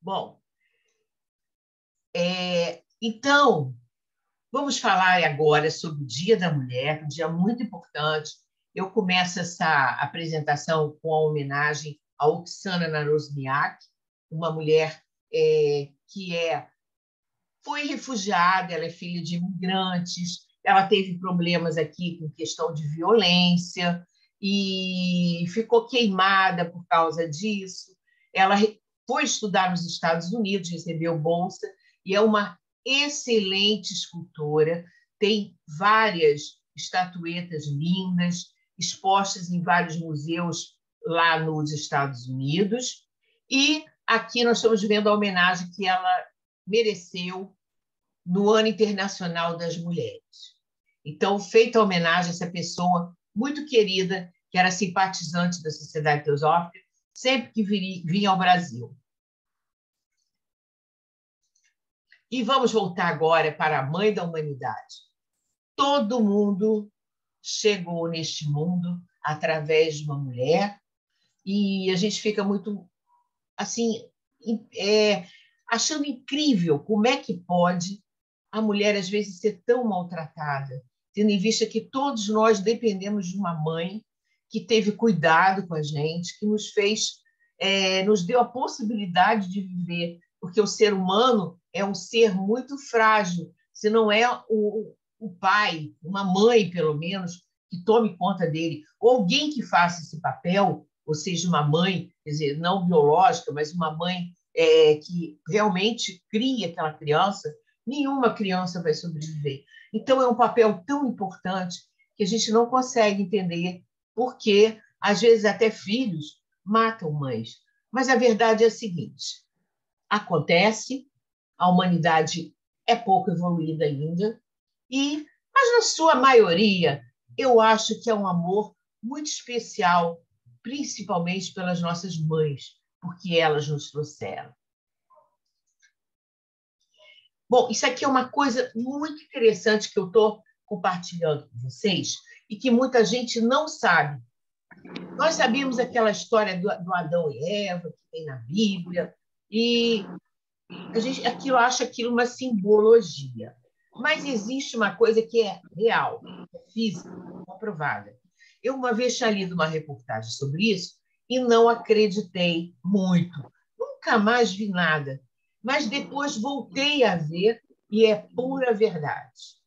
Bom, então, vamos falar agora sobre o Dia da Mulher, um dia muito importante. Eu começo essa apresentação com a homenagem a Oksana Narozniak, uma mulher que foi refugiada, ela é filha de imigrantes, ela teve problemas aqui com questão de violência e ficou queimada por causa disso. Ela foi estudar nos Estados Unidos, recebeu bolsa, e é uma excelente escultora, tem várias estatuetas lindas, expostas em vários museus lá nos Estados Unidos, e aqui nós estamos vendo a homenagem que ela mereceu no Ano Internacional das Mulheres. Então, feita a homenagem a essa pessoa muito querida, que era simpatizante da Sociedade Teosófica, sempre que vinha ao Brasil. E vamos voltar agora para a mãe da humanidade. Todo mundo chegou neste mundo através de uma mulher, e a gente fica muito assim, achando incrível como é que pode a mulher, às vezes, ser tão maltratada, tendo em vista que todos nós dependemos de uma mãe que teve cuidado com a gente, que nos fez, nos deu a possibilidade de viver, porque o ser humano é um ser muito frágil. Se não é o pai, uma mãe, pelo menos, que tome conta dele, ou alguém que faça esse papel, ou seja, uma mãe, quer dizer, não biológica, mas uma mãe que realmente cria aquela criança, nenhuma criança vai sobreviver. Então, é um papel tão importante que a gente não consegue entender porque, às vezes, até filhos matam mães. Mas a verdade é a seguinte: acontece, a humanidade é pouco evoluída ainda, mas, na sua maioria, eu acho que é um amor muito especial, principalmente pelas nossas mães, porque elas nos trouxeram. Bom, isso aqui é uma coisa muito interessante que eu estou compartilhando com vocês e que muita gente não sabe. Nós sabíamos aquela história do Adão e Eva, que tem na Bíblia, e a gente acha aquilo uma simbologia. Mas existe uma coisa que é real, é física, comprovada. Eu uma vez tinha lido uma reportagem sobre isso e não acreditei muito. Nunca mais vi nada. Mas depois voltei a ver e é pura verdade.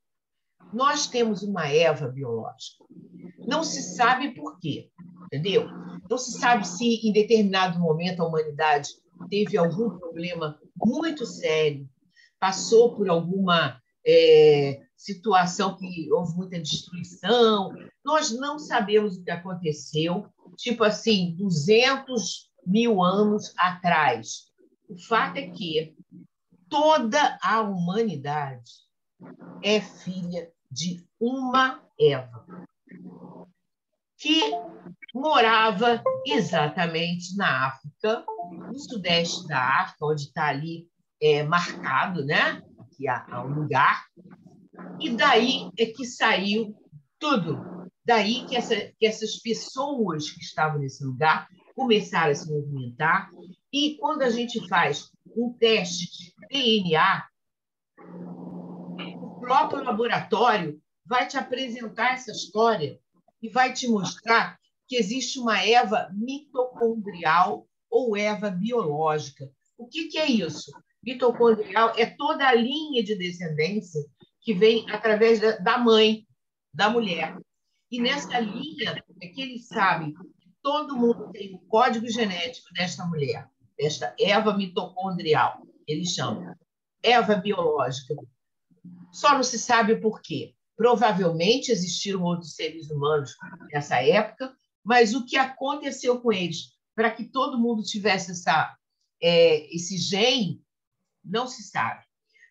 Nós temos uma Eva biológica. Não se sabe por quê, entendeu? Não se sabe se em determinado momento a humanidade teve algum problema muito sério, passou por alguma situação que houve muita destruição. Nós não sabemos o que aconteceu, tipo assim, 200 mil anos atrás. O fato é que toda a humanidade é filha de uma Eva, que morava exatamente na África, no sudeste da África, onde está ali marcado, né? Que há um lugar, e daí é que saiu tudo. Daí que essas pessoas que estavam nesse lugar começaram a se movimentar, e quando a gente faz um teste de DNA, o próprio laboratório vai te apresentar essa história e vai te mostrar que existe uma Eva mitocondrial ou Eva biológica. O que é isso? Mitocondrial é toda a linha de descendência que vem através da mãe, da mulher. E nessa linha é que eles sabem que todo mundo tem o código genético desta mulher, desta Eva mitocondrial, eles chamam. Eva biológica. Só não se sabe o porquê. Provavelmente existiram outros seres humanos nessa época, mas o que aconteceu com eles para que todo mundo tivesse esse gene, não se sabe.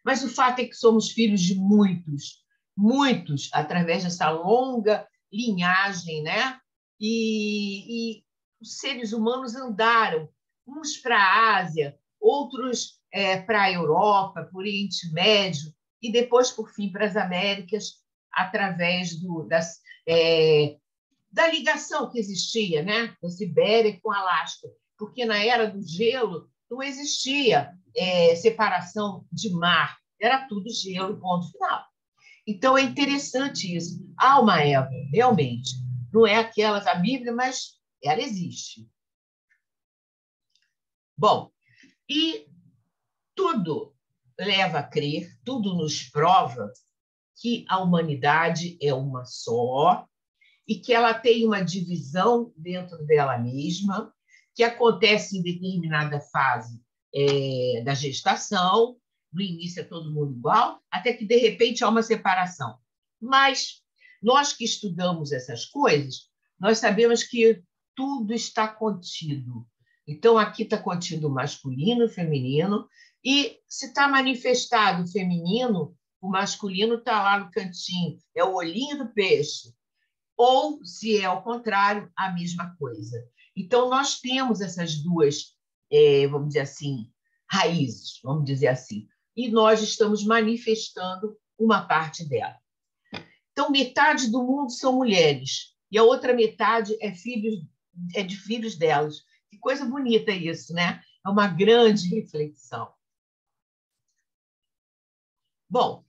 Mas o fato é que somos filhos de muitos, muitos, através dessa longa linhagem, né? E os seres humanos andaram, uns para a Ásia, outros para a Europa, para o Oriente Médio, e depois, por fim, para as Américas, através da ligação que existia, né? Da Sibéria com o Alasca, porque na era do gelo não existia separação de mar, era tudo gelo, ponto final. Então, é interessante isso. Há uma Eva, realmente. Não é aquelas da Bíblia, mas ela existe. Bom, e tudo leva a crer, tudo nos prova que a humanidade é uma só e que ela tem uma divisão dentro dela mesma, que acontece em determinada fase da gestação, no início é todo mundo igual, até que, de repente, há uma separação. Mas nós que estudamos essas coisas, nós sabemos que tudo está contido. Então, aqui está contido o masculino e o feminino, e se está manifestado o feminino, o masculino está lá no cantinho, é o olhinho do peixe. Ou, se é ao contrário, a mesma coisa. Então, nós temos essas duas, vamos dizer assim, raízes, vamos dizer assim, e nós estamos manifestando uma parte dela. Então, metade do mundo são mulheres, e a outra metade é de filhos delas. Que coisa bonita isso, né? É uma grande reflexão. Bom,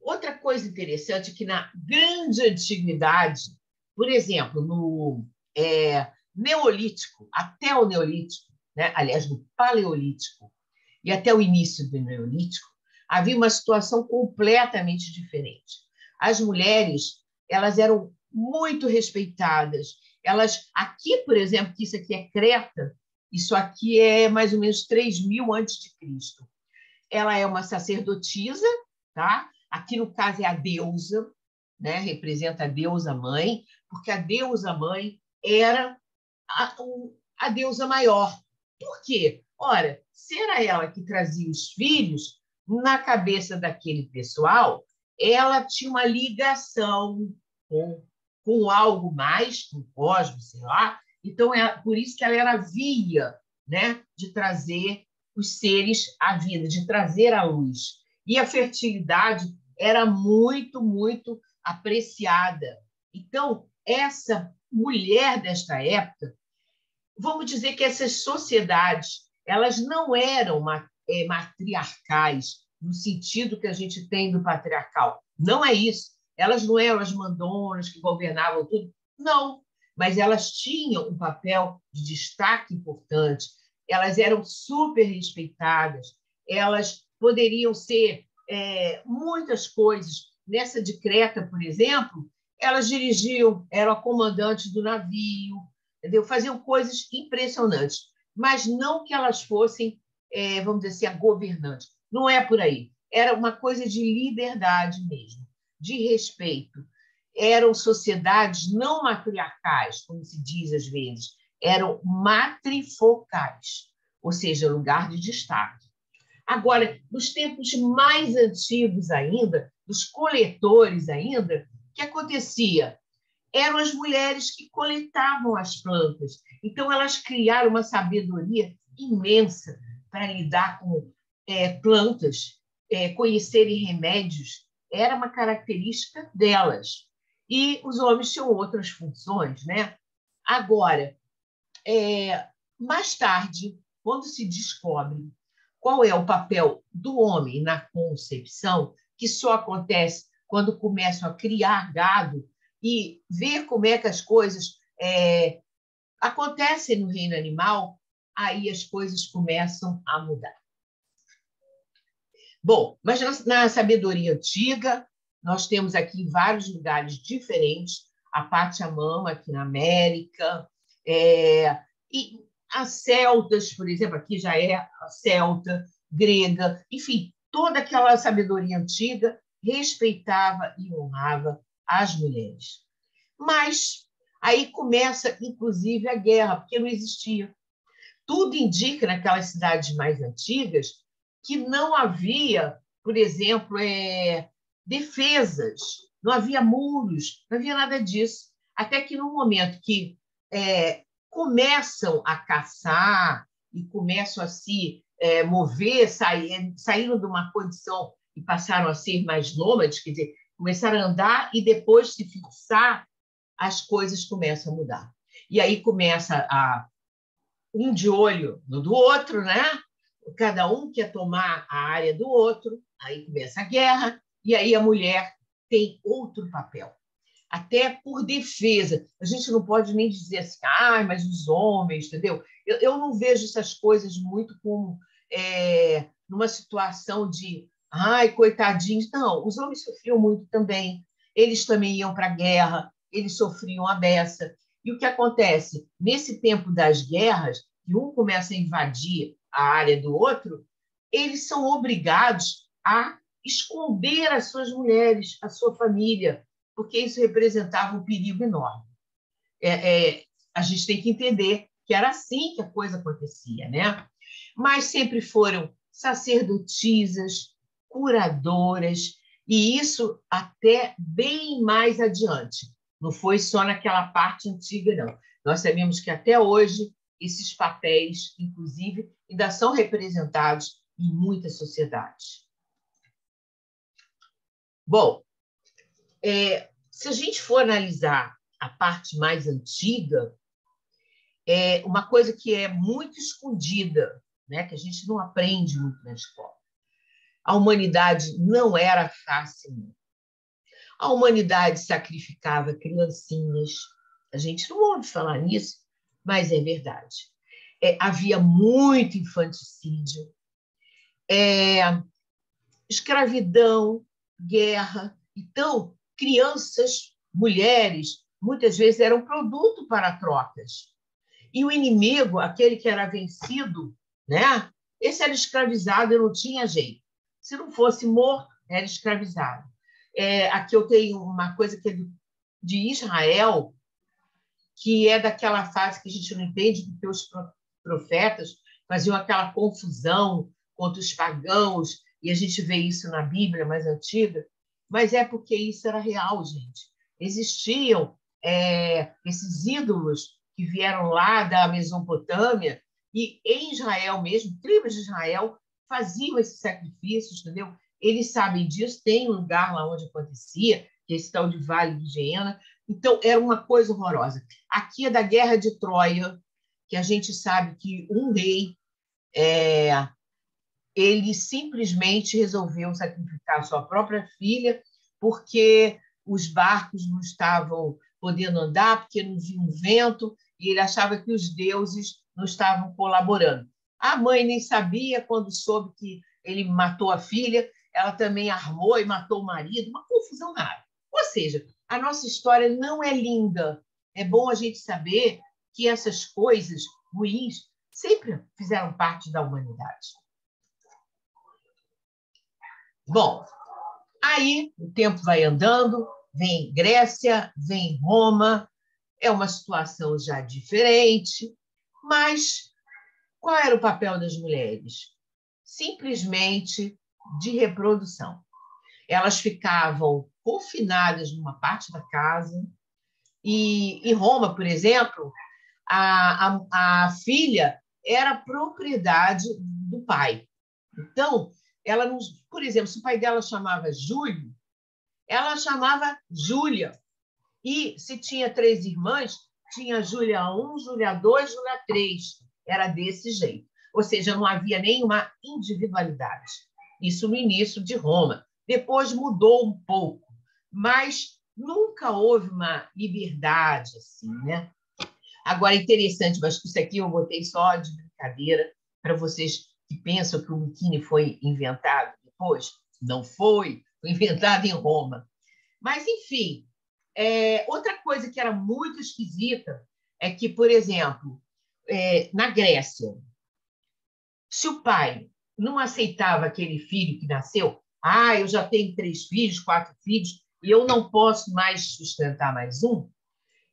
outra coisa interessante é que na grande antiguidade, por exemplo, no Neolítico, até o Neolítico, né? Aliás, no Paleolítico e até o início do Neolítico, havia uma situação completamente diferente. As mulheres, elas eram muito respeitadas. Elas, aqui, por exemplo, que isso aqui é Creta, isso aqui é mais ou menos 3.000 a.C. Ela é uma sacerdotisa, tá? Aqui, no caso, é a deusa, né? Representa a deusa mãe, porque a deusa mãe era a deusa maior. Por quê? Ora, se era ela que trazia os filhos, na cabeça daquele pessoal, ela tinha uma ligação com algo mais, com o cosmos, sei lá. Então, por isso que ela era via, né? De trazer os seres à vida, de trazer a luz. E a fertilidade era muito, muito apreciada. Então, essa mulher desta época, vamos dizer que essas sociedades, elas não eram matriarcais, no sentido que a gente tem do patriarcal. Não é isso. Elas não eram as mandonas que governavam tudo. Não. Mas elas tinham um papel de destaque importante. Elas eram super respeitadas. Elas poderiam ser muitas coisas. Nessa de Creta, por exemplo, elas dirigiam, eram comandantes do navio, entendeu? Faziam coisas impressionantes, mas não que elas fossem, vamos dizer assim, a governante. Não é por aí. Era uma coisa de liberdade mesmo, de respeito. Eram sociedades não matriarcais, como se diz às vezes, eram matrifocais, ou seja, lugar de destaque. Agora, nos tempos mais antigos ainda, dos coletores ainda, o que acontecia? Eram as mulheres que coletavam as plantas. Então, elas criaram uma sabedoria imensa para lidar com plantas, conhecerem remédios. Era uma característica delas. E os homens tinham outras funções, né? Agora, mais tarde, quando se descobre qual é o papel do homem na concepção, que só acontece quando começam a criar gado e ver como é que as coisas acontecem no reino animal, aí as coisas começam a mudar. Bom, mas na sabedoria antiga, nós temos aqui em vários lugares diferentes, a Pachamama aqui na América, e as celtas, por exemplo, aqui já é a celta, grega, enfim, toda aquela sabedoria antiga respeitava e honrava as mulheres. Mas aí começa, inclusive, a guerra, porque não existia. Tudo indica, naquelas cidades mais antigas, que não havia, por exemplo, defesas, não havia muros, não havia nada disso. Até que, no momento que começam a caçar e começam a se mover, saíram de uma condição e passaram a ser mais nômades, quer dizer, começaram a andar e depois se fixar, as coisas começam a mudar. E aí começa um de olho no do outro, né? Cada um quer tomar a área do outro, aí começa a guerra, e aí a mulher tem outro papel, até por defesa. A gente não pode nem dizer assim, mas os homens, entendeu? Eu não vejo essas coisas muito como numa situação de, coitadinhos. Não, os homens sofriam muito também. Eles também iam para a guerra, eles sofriam a beça. E o que acontece? Nesse tempo das guerras, que um começa a invadir a área do outro, eles são obrigados a esconder as suas mulheres, a sua família, porque isso representava um perigo enorme. A gente tem que entender que era assim que a coisa acontecia, né? Mas sempre foram sacerdotisas, curadoras, e isso até bem mais adiante. Não foi só naquela parte antiga, não. Nós sabemos que até hoje esses papéis, inclusive, ainda são representados em muitas sociedades. Bom, se a gente for analisar a parte mais antiga, uma coisa que é muito escondida, né, que a gente não aprende muito na escola. A humanidade não era fácil. A humanidade sacrificava criancinhas. A gente não ouve falar nisso, mas é verdade. Havia muito infanticídio, escravidão, guerra. Então, crianças, mulheres, muitas vezes eram produto para trocas. E o inimigo, aquele que era vencido, né? Esse era escravizado e não tinha jeito. Se não fosse morto, era escravizado. Aqui eu tenho uma coisa que é de Israel, que é daquela fase que a gente não entende, porque os profetas faziam aquela confusão contra os pagãos, e a gente vê isso na Bíblia mais antiga, mas é porque isso era real, gente. Existiam esses ídolos que vieram lá da Mesopotâmia, e em Israel mesmo, tribos de Israel faziam esses sacrifícios, entendeu? Eles sabem disso, tem um lugar lá onde acontecia, que é esse tal de Vale do Jena. Então, era uma coisa horrorosa. Aqui é da Guerra de Troia, que a gente sabe que um rei ele simplesmente resolveu sacrificar sua própria filha porque os barcos não estavam podendo andar, porque não vinha um vento, e ele achava que os deuses não estavam colaborando. A mãe nem sabia, quando soube que ele matou a filha, ela também armou e matou o marido, uma confusão nada. Ou seja, a nossa história não é linda. É bom a gente saber que essas coisas ruins sempre fizeram parte da humanidade. Bom, aí o tempo vai andando, vem Grécia, vem Roma, é uma situação já diferente, mas qual era o papel das mulheres? Simplesmente de reprodução. Elas ficavam confinadas numa parte da casa, e em Roma, por exemplo, a filha era propriedade do pai. Então, ela não, por exemplo, se o pai dela chamava Júlio, ela chamava Júlia. E se tinha 3 irmãs, tinha Júlia 1, Júlia 2, Júlia 3. Era desse jeito. Ou seja, não havia nenhuma individualidade. Isso no início de Roma. Depois mudou um pouco, mas nunca houve uma liberdade assim, né? Agora, interessante, mas isso aqui eu botei só de brincadeira para vocês que pensam que o biquíni foi inventado depois. Não foi, foi inventado em Roma. Mas, enfim, outra coisa que era muito esquisita é que, por exemplo, na Grécia, se o pai não aceitava aquele filho que nasceu, eu já tenho 3 filhos, 4 filhos, e eu não posso mais sustentar mais um,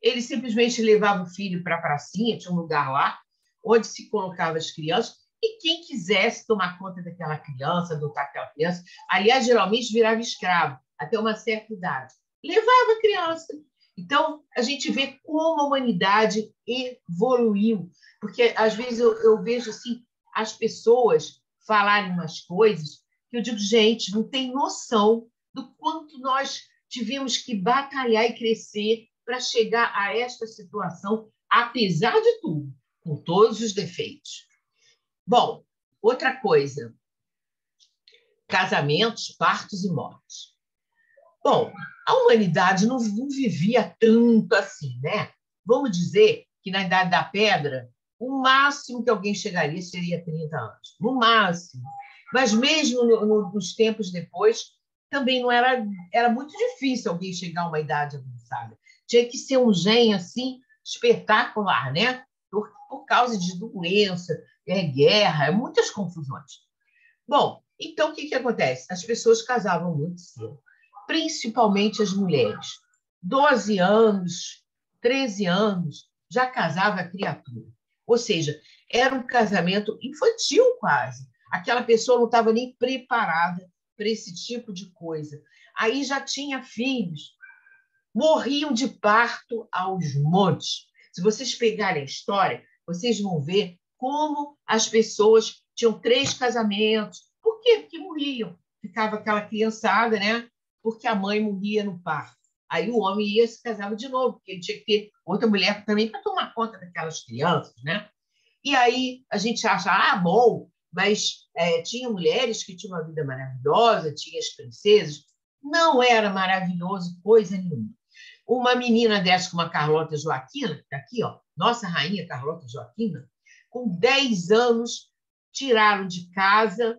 ele simplesmente levava o filho para a pracinha, tinha um lugar lá, onde se colocava as crianças, e quem quisesse tomar conta daquela criança, adotar aquela criança, aliás, geralmente virava escravo, até uma certa idade. Levava a criança. Então, a gente vê como a humanidade evoluiu, porque às vezes eu vejo assim, as pessoas falarem umas coisas que eu digo, gente, não tem noção do quanto nós tivemos que batalhar e crescer para chegar a esta situação, apesar de tudo. com todos os defeitos. Bom, outra coisa, casamentos, partos e mortes. Bom, a humanidade não vivia tanto assim, né? Vamos dizer que na Idade da Pedra, o máximo que alguém chegaria seria 30 anos, no máximo. Mas mesmo nos tempos depois, também não era muito difícil alguém chegar a uma idade avançada. Tinha que ser um gênio assim espetacular, né? Por causa de doença, guerra, muitas confusões. Bom, então o que acontece? As pessoas casavam muito cedo, principalmente as mulheres. 12 anos, 13 anos, já casava a criatura. Ou seja, era um casamento infantil quase. Aquela pessoa não estava nem preparada para esse tipo de coisa. Aí já tinha filhos, morriam de parto aos montes. Se vocês pegarem a história, vocês vão ver como as pessoas tinham 3 casamentos. Por quê? Porque morriam. Ficava aquela criançada, né? Porque a mãe morria no parto. Aí o homem ia e se casava de novo, porque ele tinha que ter outra mulher também para tomar conta daquelas crianças, né? E aí a gente acha, bom, mas tinha mulheres que tinham uma vida maravilhosa, tinha as princesas. Não era maravilhoso coisa nenhuma. Uma menina dessa, como a Carlota Joaquina, que está aqui, ó, nossa rainha Carlota Joaquina, com 10 anos, tiraram de casa,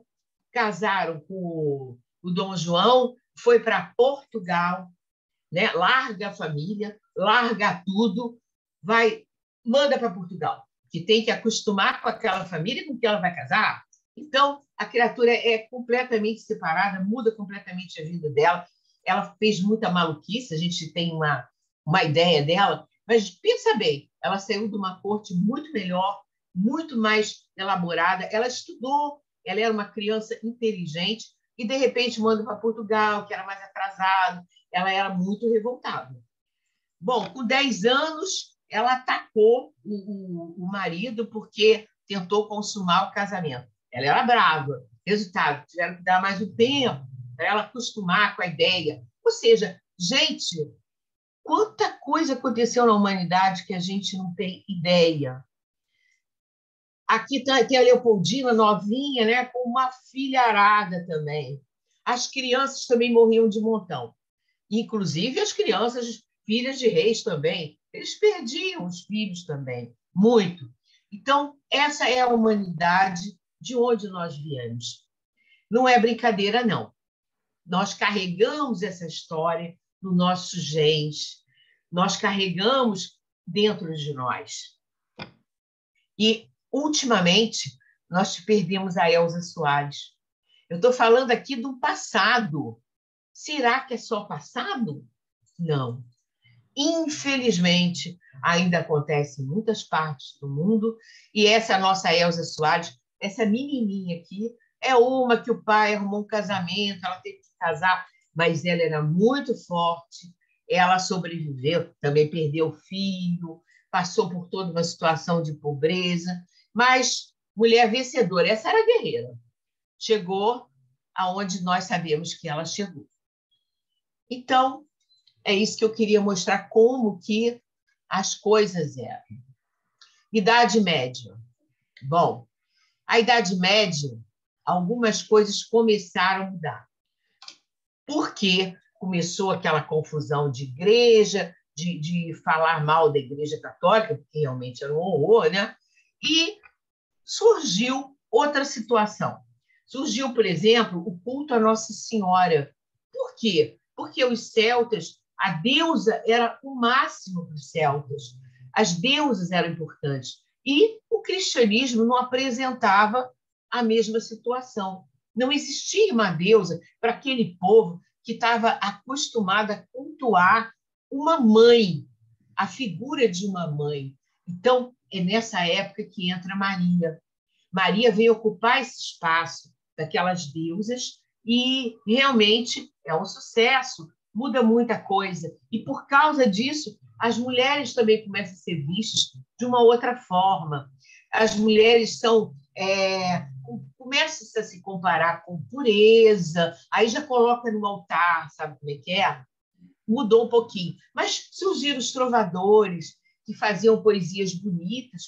casaram com o Dom João, foi para Portugal, né? Larga a família, larga tudo, manda para Portugal, que tem que acostumar com aquela família com que ela vai casar. Então, a criatura é completamente separada, muda completamente a vida dela. Ela fez muita maluquice, a gente tem uma ideia dela, mas pensa bem, ela saiu de uma corte muito melhor, muito mais elaborada, ela estudou, ela era uma criança inteligente e, de repente, manda para Portugal, que era mais atrasado, ela era muito revoltada. Bom, com 10 anos, ela atacou o marido porque tentou consumar o casamento. Ela era brava. Resultado, tiveram que dar mais um tempo para ela acostumar com a ideia. Ou seja, gente, quanta coisa aconteceu na humanidade que a gente não tem ideia. Aqui tem a Leopoldina, novinha, né, com uma filharada também. As crianças também morriam de montão. Inclusive as crianças, filhas de reis também. Eles perdiam os filhos também, muito. Então, essa é a humanidade de onde nós viemos. Não é brincadeira, não. Nós carregamos essa história no nosso genes, nós carregamos dentro de nós. E, ultimamente, nós perdemos a Elza Soares. Eu estou falando aqui do passado. Será que é só passado? Não. Infelizmente, ainda acontece em muitas partes do mundo, e essa nossa Elza Soares, essa menininha aqui, é uma que o pai arrumou um casamento, ela teve que casar, mas ela era muito forte, ela sobreviveu, também perdeu o filho, passou por toda uma situação de pobreza, mas mulher vencedora, essa era guerreira. Chegou aonde nós sabemos que ela chegou. Então, é isso que eu queria mostrar, como que as coisas eram. Idade Média. Bom, a Idade Média, algumas coisas começaram a mudar. Porque começou aquela confusão de igreja, de falar mal da Igreja Católica, porque realmente era um horror, né? E surgiu outra situação. Surgiu, por exemplo, o culto à Nossa Senhora. Por quê? Porque os celtas, a deusa era o máximo para os celtas. As deusas eram importantes. E o cristianismo não apresentava a mesma situação. Não existia uma deusa para aquele povo que estava acostumado a cultuar uma mãe, a figura de uma mãe. Então, é nessa época que entra Maria. Maria veio ocupar esse espaço daquelas deusas e realmente é um sucesso, muda muita coisa. E por causa disso, as mulheres também começam a ser vistas de uma outra forma. As mulheres começam a se comparar com pureza, aí já coloca no altar, sabe como é que é? Mudou um pouquinho. Mas surgiram os trovadores que faziam poesias bonitas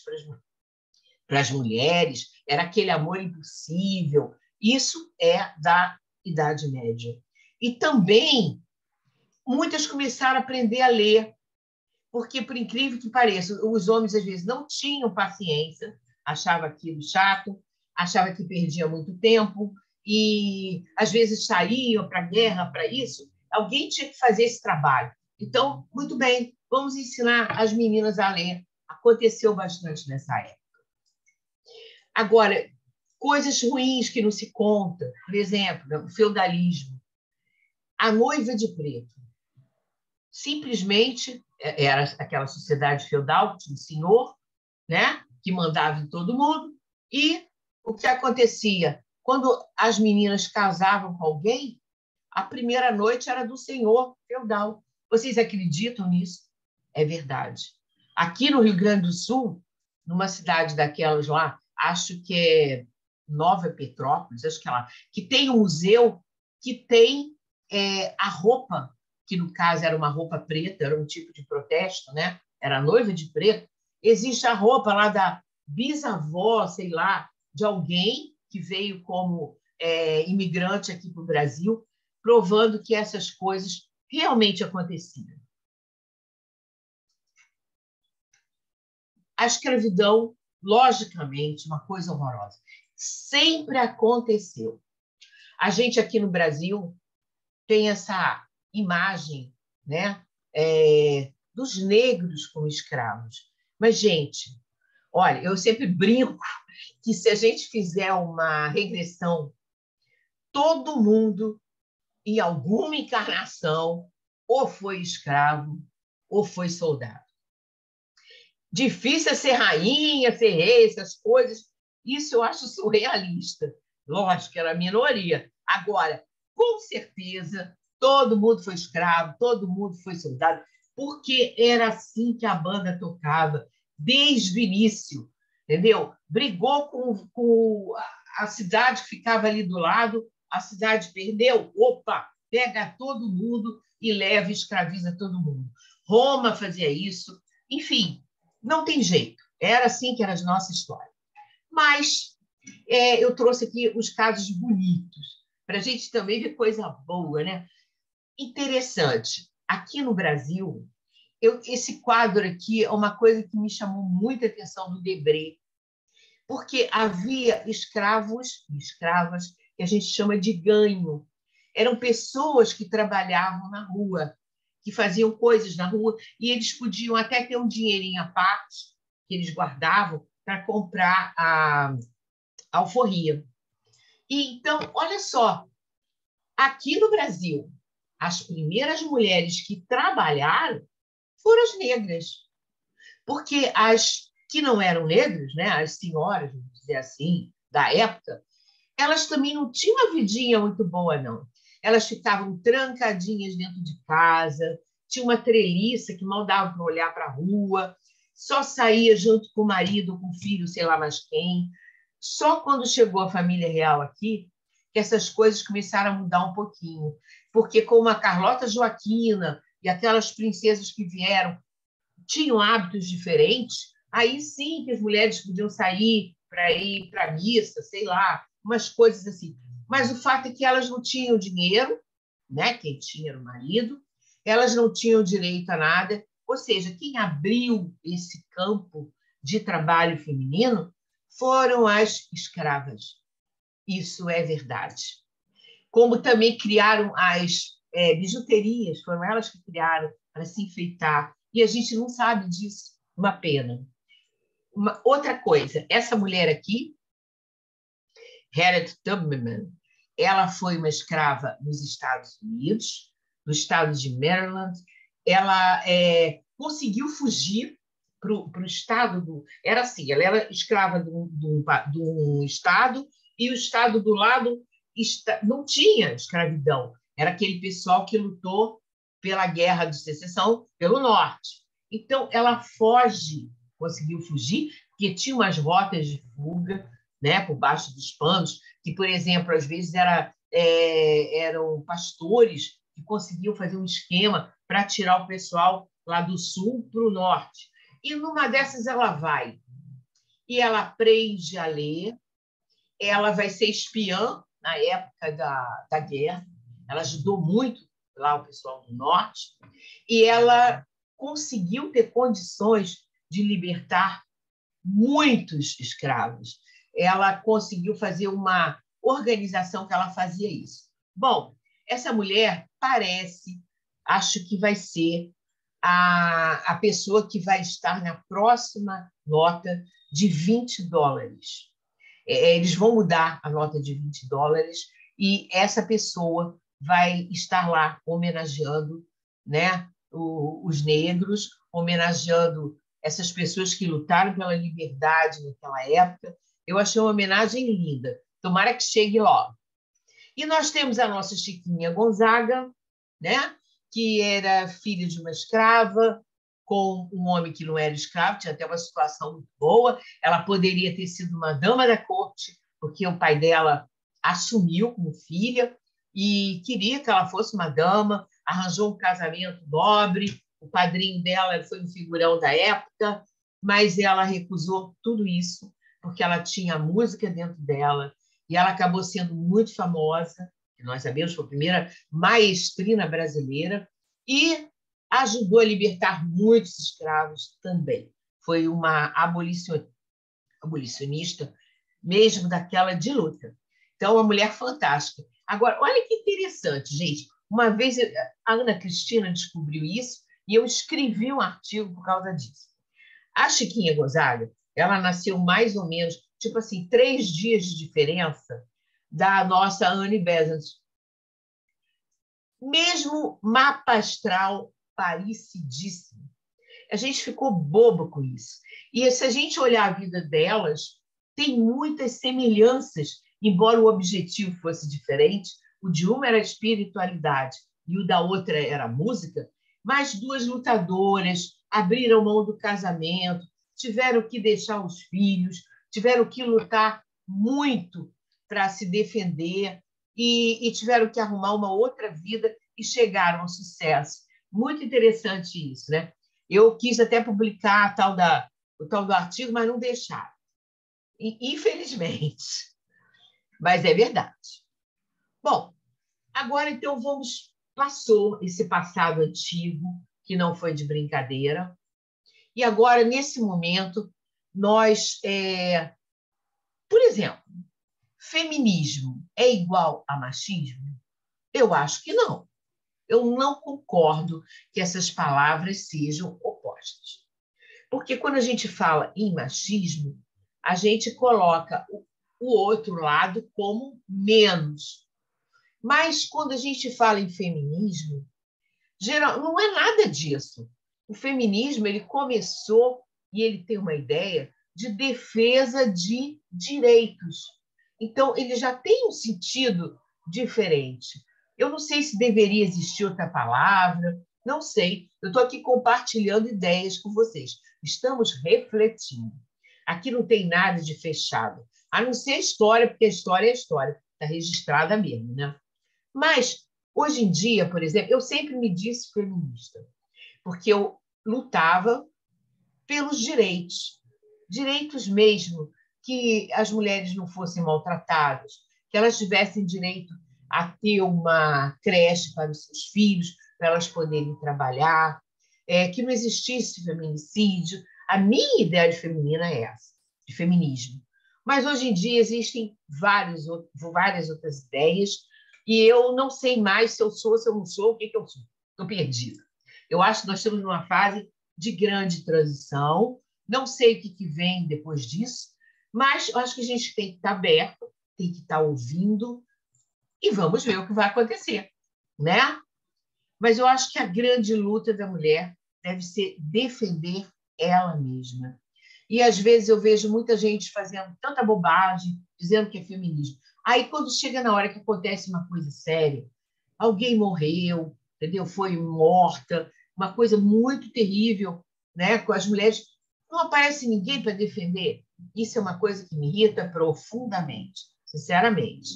para as mulheres, era aquele amor impossível. Isso é da Idade Média. E também muitas começaram a aprender a ler, porque, por incrível que pareça, os homens às vezes não tinham paciência, achavam aquilo chato, achavam que perdia muito tempo, e às vezes saíam para a guerra, para isso. Alguém tinha que fazer esse trabalho. Então, muito bem, vamos ensinar as meninas a ler. Aconteceu bastante nessa época. Agora, coisas ruins que não se conta, por exemplo, o feudalismo. A noiva de preto. Simplesmente era aquela sociedade feudal que tinha um senhor, né, que mandava em todo mundo, e o que acontecia? Quando as meninas casavam com alguém, a primeira noite era do senhor feudal. Vocês acreditam nisso? É verdade. Aqui no Rio Grande do Sul, numa cidade daquelas lá, acho que é Nova Petrópolis, acho que é lá, que tem um museu que tem a roupa, que no caso era uma roupa preta, era um tipo de protesto, né? Era noiva de preto. Existe a roupa lá da bisavó, sei lá, de alguém que veio como imigrante aqui para o Brasil, provando que essas coisas realmente aconteciam. A escravidão, logicamente, uma coisa horrorosa. Sempre aconteceu. A gente aqui no Brasil tem essa imagem, né, dos negros como escravos. Mas, gente, olha, eu sempre brinco que se a gente fizer uma regressão, todo mundo, em alguma encarnação, ou foi escravo ou foi soldado. Difícil é ser rainha, ser rei, essas coisas. Isso eu acho surrealista. Lógico que era a minoria. Agora, com certeza, todo mundo foi escravo, todo mundo foi soldado, porque era assim que a banda tocava, desde o início, entendeu? Brigou com a cidade que ficava ali do lado, a cidade perdeu, opa, pega todo mundo e leva e escraviza todo mundo. Roma fazia isso, enfim, não tem jeito. Era assim que era a nossa história. Mas eu trouxe aqui os casos bonitos, para a gente também ver coisa boa, né? Interessante. Aqui no Brasil, esse quadro aqui é uma coisa que me chamou muita atenção do Debré, porque havia escravos e escravas que a gente chama de ganho. Eram pessoas que trabalhavam na rua, que faziam coisas na rua, e eles podiam até ter um dinheirinho à parte que eles guardavam para comprar a alforria. E, então, olha só, aqui no Brasil, as primeiras mulheres que trabalharam foram as negras, porque as que não eram negras, né, as senhoras, vamos dizer assim, da época, elas também não tinham uma vidinha muito boa, não. Elas ficavam trancadinhas dentro de casa, tinha uma treliça que mal dava para olhar para a rua, só saía junto com o marido, com o filho, sei lá mais quem. Só quando chegou a família real aqui, que essas coisas começaram a mudar um pouquinho. Porque como a Carlota Joaquina e aquelas princesas que vieram tinham hábitos diferentes, aí sim que as mulheres podiam sair para ir para a missa, sei lá, umas coisas assim. Mas o fato é que elas não tinham dinheiro, né? Quem tinha era o marido, elas não tinham direito a nada. Ou seja, quem abriu esse campo de trabalho feminino foram as escravas. Isso é verdade. Como também criaram as bijuterias, foram elas que criaram para se enfeitar. E a gente não sabe disso. Uma pena. Outra coisa, essa mulher aqui, Harriet Tubman, ela foi uma escrava nos Estados Unidos, no estado de Maryland. Ela conseguiu fugir para o estado do... Era assim, ela era escrava de um estado e o estado do lado não tinha escravidão. Era aquele pessoal que lutou pela Guerra de Secessão pelo norte. Então, ela foge, conseguiu fugir, porque tinha umas rotas de fuga, né, por baixo dos panos, que, por exemplo, às vezes eram pastores que conseguiam fazer um esquema para tirar o pessoal lá do sul para o norte. E numa dessas ela vai. e ela aprende a ler. Ela vai ser espiã na época da guerra. Ela ajudou muito lá o pessoal do norte. E ela conseguiu ter condições de libertar muitos escravos. Ela conseguiu fazer uma organização que ela fazia isso. Bom, essa mulher parece, acho que vai ser a pessoa que vai estar na próxima nota de $20. Eles vão mudar a nota de $20 e essa pessoa vai estar lá homenageando, né, os negros, homenageando essas pessoas que lutaram pela liberdade naquela época. Eu achei uma homenagem linda. Tomara que chegue logo. E nós temos a nossa Chiquinha Gonzaga, né, que era filha de uma escrava, com um homem que não era escravo, tinha até uma situação muito boa. Ela poderia ter sido uma dama da corte, porque o pai dela assumiu como filha e queria que ela fosse uma dama, arranjou um casamento nobre, o padrinho dela foi um figurão da época, mas ela recusou tudo isso, porque ela tinha música dentro dela, e ela acabou sendo muito famosa, que nós sabemos, foi a primeira maestrina brasileira, e ajudou a libertar muitos escravos também. Foi uma abolicionista, mesmo daquela de luta. Então, uma mulher fantástica. Agora, olha que interessante, gente. Uma vez a Ana Cristina descobriu isso e eu escrevi um artigo por causa disso. A Chiquinha Gonzaga, ela nasceu mais ou menos, tipo assim, 3 dias de diferença da nossa Anne Besant. Mesmo mapa astral parecidíssimo. A gente ficou bobo com isso. E se a gente olhar a vida delas, tem muitas semelhanças, embora o objetivo fosse diferente. O de uma era a espiritualidade e o da outra era a música, mas 2 lutadoras abriram mão do casamento, tiveram que deixar os filhos, tiveram que lutar muito para se defender e tiveram que arrumar uma outra vida e chegaram ao sucesso. Muito interessante isso, né? Eu quis até publicar o tal do artigo, mas não deixaram. Infelizmente. Mas é verdade. Bom, agora então passou esse passado antigo, que não foi de brincadeira, e agora, nesse momento, nós, por exemplo, feminismo é igual a machismo? Eu acho que não. Eu não concordo que essas palavras sejam opostas. Porque quando a gente fala em machismo, a gente coloca o outro lado como menos. Mas quando a gente fala em feminismo, não é nada disso. O feminismo ele começou e ele tem uma ideia de defesa de direitos. Então, ele já tem um sentido diferente. Eu não sei se deveria existir outra palavra, não sei. Eu estou aqui compartilhando ideias com vocês. Estamos refletindo. Aqui não tem nada de fechado, a não ser a história, porque a história é a história, está registrada mesmo, né? Mas, hoje em dia, por exemplo, eu sempre me disse feminista, porque eu lutava pelos direitos, direitos mesmo, que as mulheres não fossem maltratadas, que elas tivessem direito a ter uma creche para os seus filhos, para elas poderem trabalhar, que não existisse feminicídio. A minha ideia de feminina é essa, de feminismo. Mas hoje em dia existem várias outras ideias e eu não sei mais se eu sou, se eu não sou, o que eu sou. Estou perdida. Eu acho que nós estamos numa fase de grande transição. Não sei o que vem depois disso, mas eu acho que a gente tem que estar aberto, tem que estar ouvindo e vamos ver o que vai acontecer, né? Mas eu acho que a grande luta da mulher deve ser defender ela mesma. E às vezes eu vejo muita gente fazendo tanta bobagem, dizendo que é feminismo. Aí quando chega na hora que acontece uma coisa séria, alguém morreu, entendeu? Foi morta, uma coisa muito terrível, né? Com as mulheres, não aparece ninguém para defender. Isso é uma coisa que me irrita profundamente, sinceramente.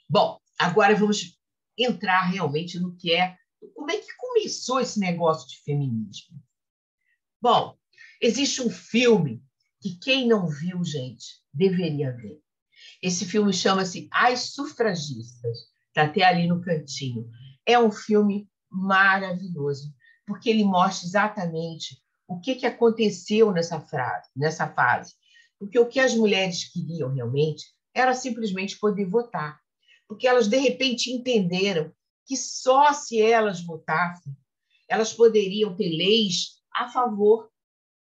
Bom, agora vamos entrar realmente no que é... Como é que começou esse negócio de feminismo? Bom, Existe um filme que quem não viu, gente, deveria ver. Esse filme chama-se As Sufragistas, está até ali no cantinho. É um filme maravilhoso, porque ele mostra exatamente o que aconteceu nessa fase. Porque o que as mulheres queriam realmente era simplesmente poder votar. Porque elas, de repente, entenderam que só se elas votassem, elas poderiam ter leis a favor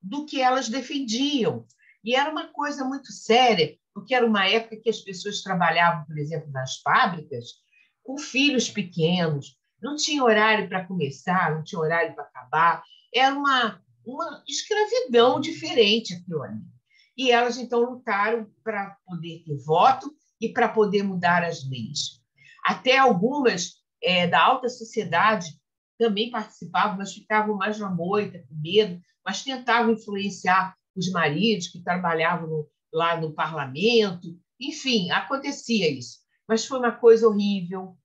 do que elas defendiam. E era uma coisa muito séria, porque era uma época que as pessoas trabalhavam, por exemplo, nas fábricas, com filhos pequenos, não tinha horário para começar, não tinha horário para acabar, era uma escravidão diferente aquilo ali. E elas, então, lutaram para poder ter voto e para poder mudar as leis. Até algumas da alta sociedade também participavam, mas ficavam mais na moita, com medo, mas tentavam influenciar os maridos que trabalhavam lá no parlamento. Enfim, acontecia isso. Mas foi uma coisa horrível.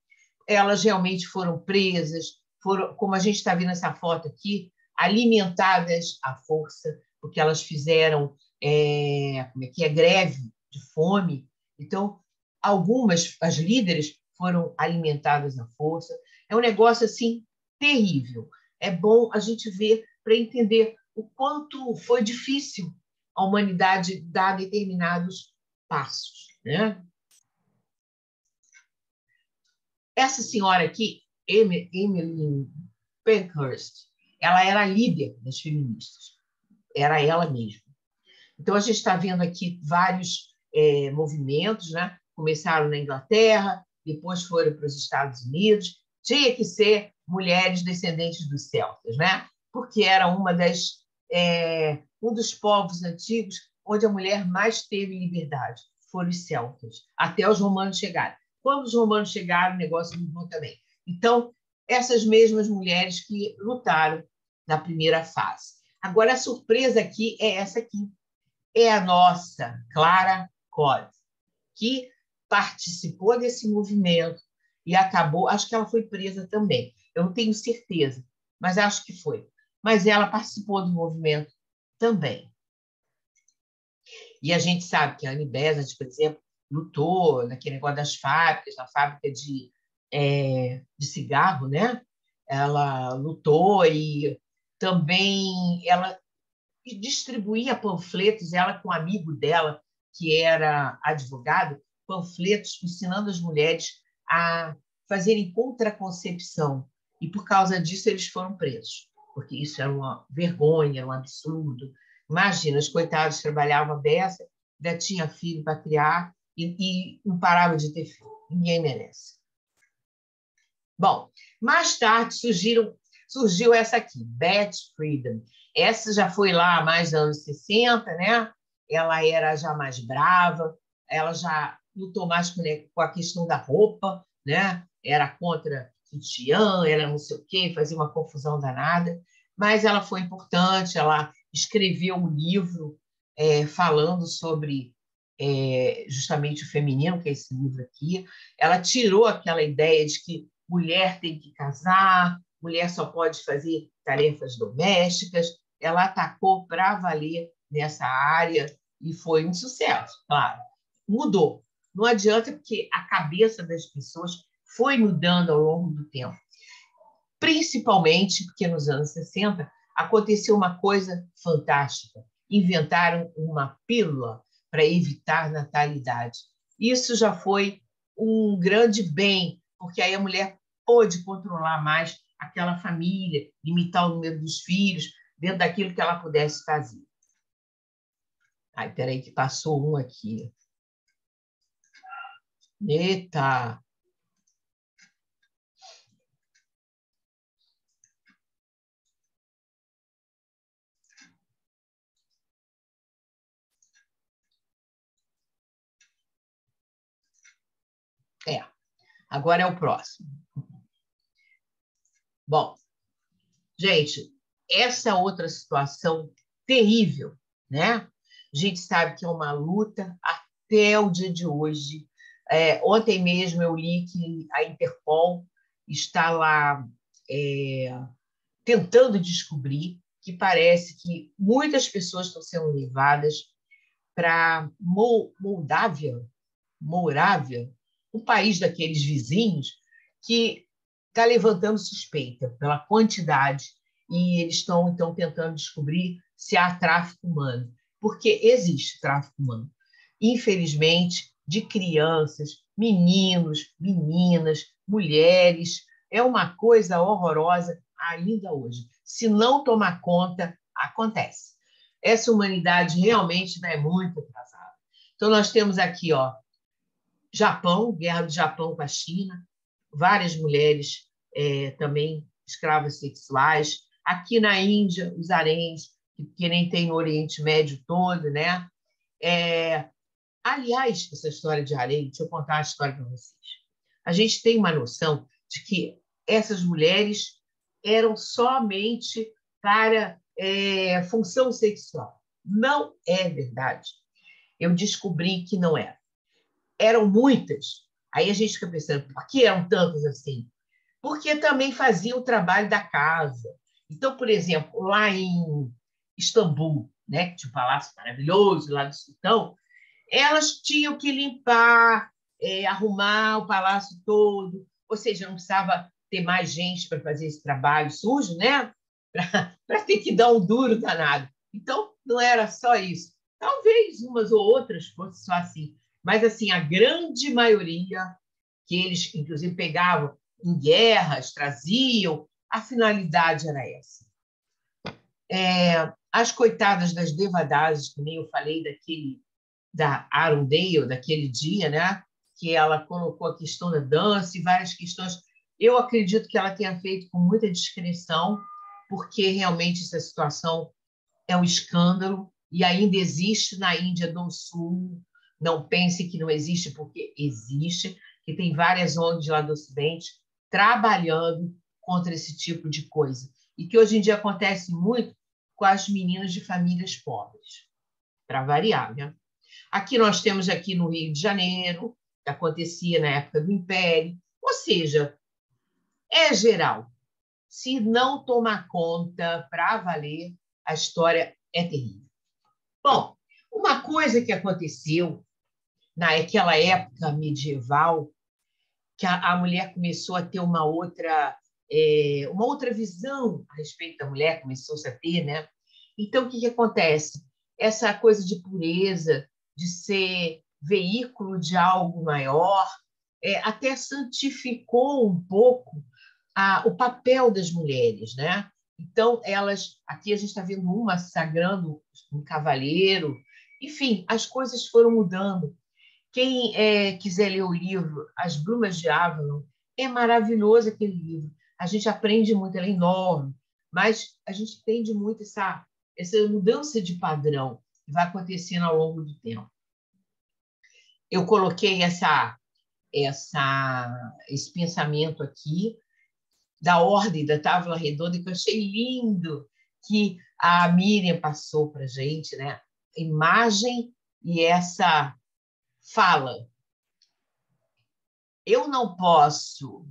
Elas realmente foram presas, foram, como a gente está vendo essa foto aqui, alimentadas à força, porque elas fizeram como é que é, greve de fome. Então, algumas, as líderes, foram alimentadas à força. É um negócio assim terrível. É bom a gente ver para entender o quanto foi difícil a humanidade dar determinados passos, né? Essa senhora aqui, Emily Pankhurst, ela era a líder das feministas, era ela mesma. Então, a gente está vendo aqui vários movimentos, né? Começaram na Inglaterra, depois foram para os Estados Unidos. Tinha que ser mulheres descendentes dos celtas, né? Porque era um dos povos antigos onde a mulher mais teve liberdade, foram os celtas, até os romanos chegarem. Quando os romanos chegaram, o negócio mudou também. Então, essas mesmas mulheres que lutaram na primeira fase. Agora, a surpresa aqui é essa aqui. É a nossa Clara Codd, que participou desse movimento e acabou, acho que ela foi presa também, eu não tenho certeza, mas acho que foi. Mas ela participou do movimento também. E a gente sabe que a Annie Besant, por exemplo, lutou naquele negócio das fábricas, na fábrica de cigarro, né? Ela lutou e também ela distribuía panfletos, ela com um amigo dela, que era advogado, panfletos ensinando as mulheres a fazerem contraconcepção. E, por causa disso, eles foram presos, porque isso era uma vergonha, era um absurdo. Imagina, os coitados trabalhavam a beça, ainda tinha filho para criar e não parava de ter filho. Ninguém merece. Bom, mais tarde surgiu essa aqui, Beth Friedan. Essa já foi lá há mais dos anos 60, né? Ela era já mais brava, ela já lutou mais com a questão da roupa, né? Era contra sutiã, era não sei o quê, fazia uma confusão danada, mas ela foi importante, ela escreveu um livro falando sobre justamente o feminino, que é esse livro aqui. Ela tirou aquela ideia de que mulher tem que casar, mulher só pode fazer tarefas domésticas. Ela atacou para valer nessa área e foi um sucesso, claro. Mudou. Não adianta, porque a cabeça das pessoas foi mudando ao longo do tempo. Principalmente porque nos anos 60 aconteceu uma coisa fantástica. Inventaram uma pílula para evitar natalidade. Isso já foi um grande bem, porque aí a mulher pôde controlar mais aquela família, limitar o número dos filhos, dentro daquilo que ela pudesse fazer. Ai, peraí que passou um aqui. Eita! Agora é o próximo. Bom, gente, essa outra situação terrível, né? A gente sabe que é uma luta até o dia de hoje. Ontem mesmo eu li que a Interpol está lá tentando descobrir que parece que muitas pessoas estão sendo levadas para Moldávia, um país daqueles vizinhos que está levantando suspeita pela quantidade e eles estão, então, tentando descobrir se há tráfico humano, porque existe tráfico humano. Infelizmente, de crianças, meninos, meninas, mulheres, é uma coisa horrorosa ainda hoje. Se não tomar conta, acontece. Essa humanidade realmente não é muito atrasada. Então, nós temos aqui, ó, Japão, guerra do Japão com a China, várias mulheres também escravas sexuais. Aqui na Índia, os haréns, que nem tem no Oriente Médio todo, né? Aliás, essa história de harém, deixa eu contar a história para vocês. A gente tem uma noção de que essas mulheres eram somente para função sexual. Não é verdade. Eu descobri que não era. Eram muitas. Aí a gente fica pensando, por que eram tantas assim? Porque também faziam o trabalho da casa. Então, por exemplo, lá em Istambul, né, que tinha um palácio maravilhoso lá do sultão, elas tinham que limpar, arrumar o palácio todo, ou seja, não precisava ter mais gente para fazer esse trabalho sujo, né? Para ter que dar um duro danado. Então, não era só isso. Talvez umas ou outras fossem só assim, mas assim, a grande maioria que eles, inclusive, pegavam em guerras, traziam, a finalidade era essa. As coitadas das Devadasis, que nem eu falei da Arundale, daquele dia, né? Que ela colocou a questão da dança e várias questões. Eu acredito que ela tenha feito com muita discrição, porque realmente essa situação é um escândalo e ainda existe na Índia do Sul. Não pense que não existe, porque existe, que tem várias ONGs lá do Ocidente trabalhando contra esse tipo de coisa. E que hoje em dia acontece muito com as meninas de famílias pobres, para variar, né? Aqui nós temos aqui no Rio de Janeiro, que acontecia na época do Império, ou seja, é geral. Se não tomar conta para valer, a história é terrível. Bom, uma coisa que aconteceu naquela época medieval, que a mulher começou a ter uma outra visão a respeito da mulher, começou-se a ter, né? Então, o que acontece? Essa coisa de pureza, de ser veículo de algo maior, até santificou um pouco o papel das mulheres, né? Então, aqui a gente está vendo uma sagrando um cavaleiro, enfim, as coisas foram mudando. Quem quiser ler o livro As Brumas de Avalon, é maravilhoso aquele livro. A gente aprende muito, ele é enorme, mas a gente entende muito essa mudança de padrão que vai acontecendo ao longo do tempo. Eu coloquei esse pensamento aqui da ordem da Távola Redonda, que eu achei lindo, que a Miriam passou para a gente, né? Imagem e essa fala. Eu não posso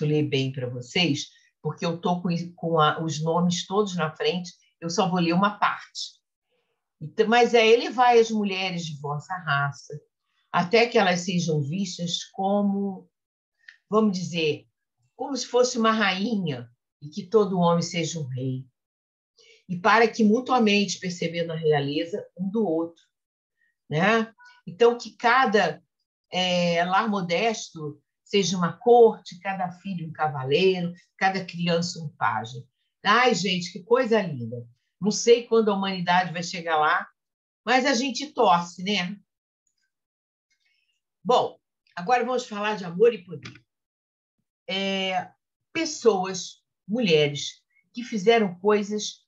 ler bem para vocês, porque eu estou com os nomes todos na frente, eu só vou ler uma parte. Então, mas ele vai às mulheres de vossa raça, até que elas sejam vistas como, vamos dizer, como se fosse uma rainha e que todo homem seja um rei. E para que mutuamente percebendo a realeza um do outro, né? Então, que cada lar modesto seja uma corte, cada filho um cavaleiro, cada criança um pajem. Ai, gente, que coisa linda. Não sei quando a humanidade vai chegar lá, mas a gente torce, né? Bom, agora vamos falar de amor e poder. Pessoas, mulheres, que fizeram coisas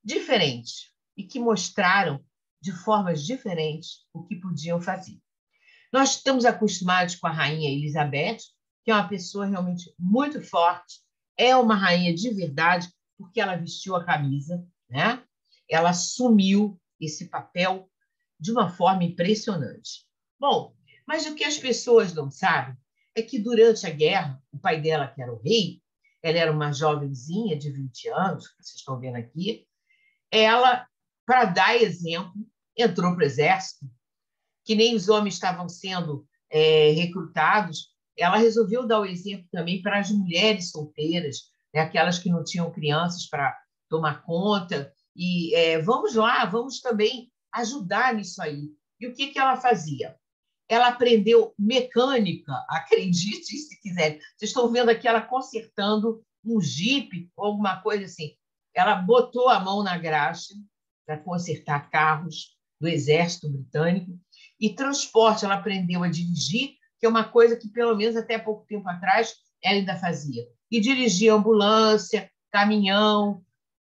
diferentes e que mostraram de formas diferentes o que podiam fazer. Nós estamos acostumados com a rainha Elizabeth, que é uma pessoa realmente muito forte, é uma rainha de verdade, porque ela vestiu a camisa, né? Ela assumiu esse papel de uma forma impressionante. Bom, mas o que as pessoas não sabem é que durante a guerra, o pai dela, que era o rei, ela era uma jovenzinha de 20 anos, que vocês estão vendo aqui, ela, para dar exemplo, entrou para o exército, que nem os homens estavam sendo recrutados, ela resolveu dar o exemplo também para as mulheres solteiras, né, aquelas que não tinham crianças para tomar conta, e vamos lá, vamos também ajudar nisso aí. E o que ela fazia? Ela aprendeu mecânica, acredite se quiserem. Vocês estão vendo aqui ela consertando um Jeep ou alguma coisa assim. Ela botou a mão na graxa para consertar carros do Exército Britânico e transporte. Ela aprendeu a dirigir, que é uma coisa que, pelo menos até pouco tempo atrás, ela ainda fazia. E dirigia ambulância, caminhão.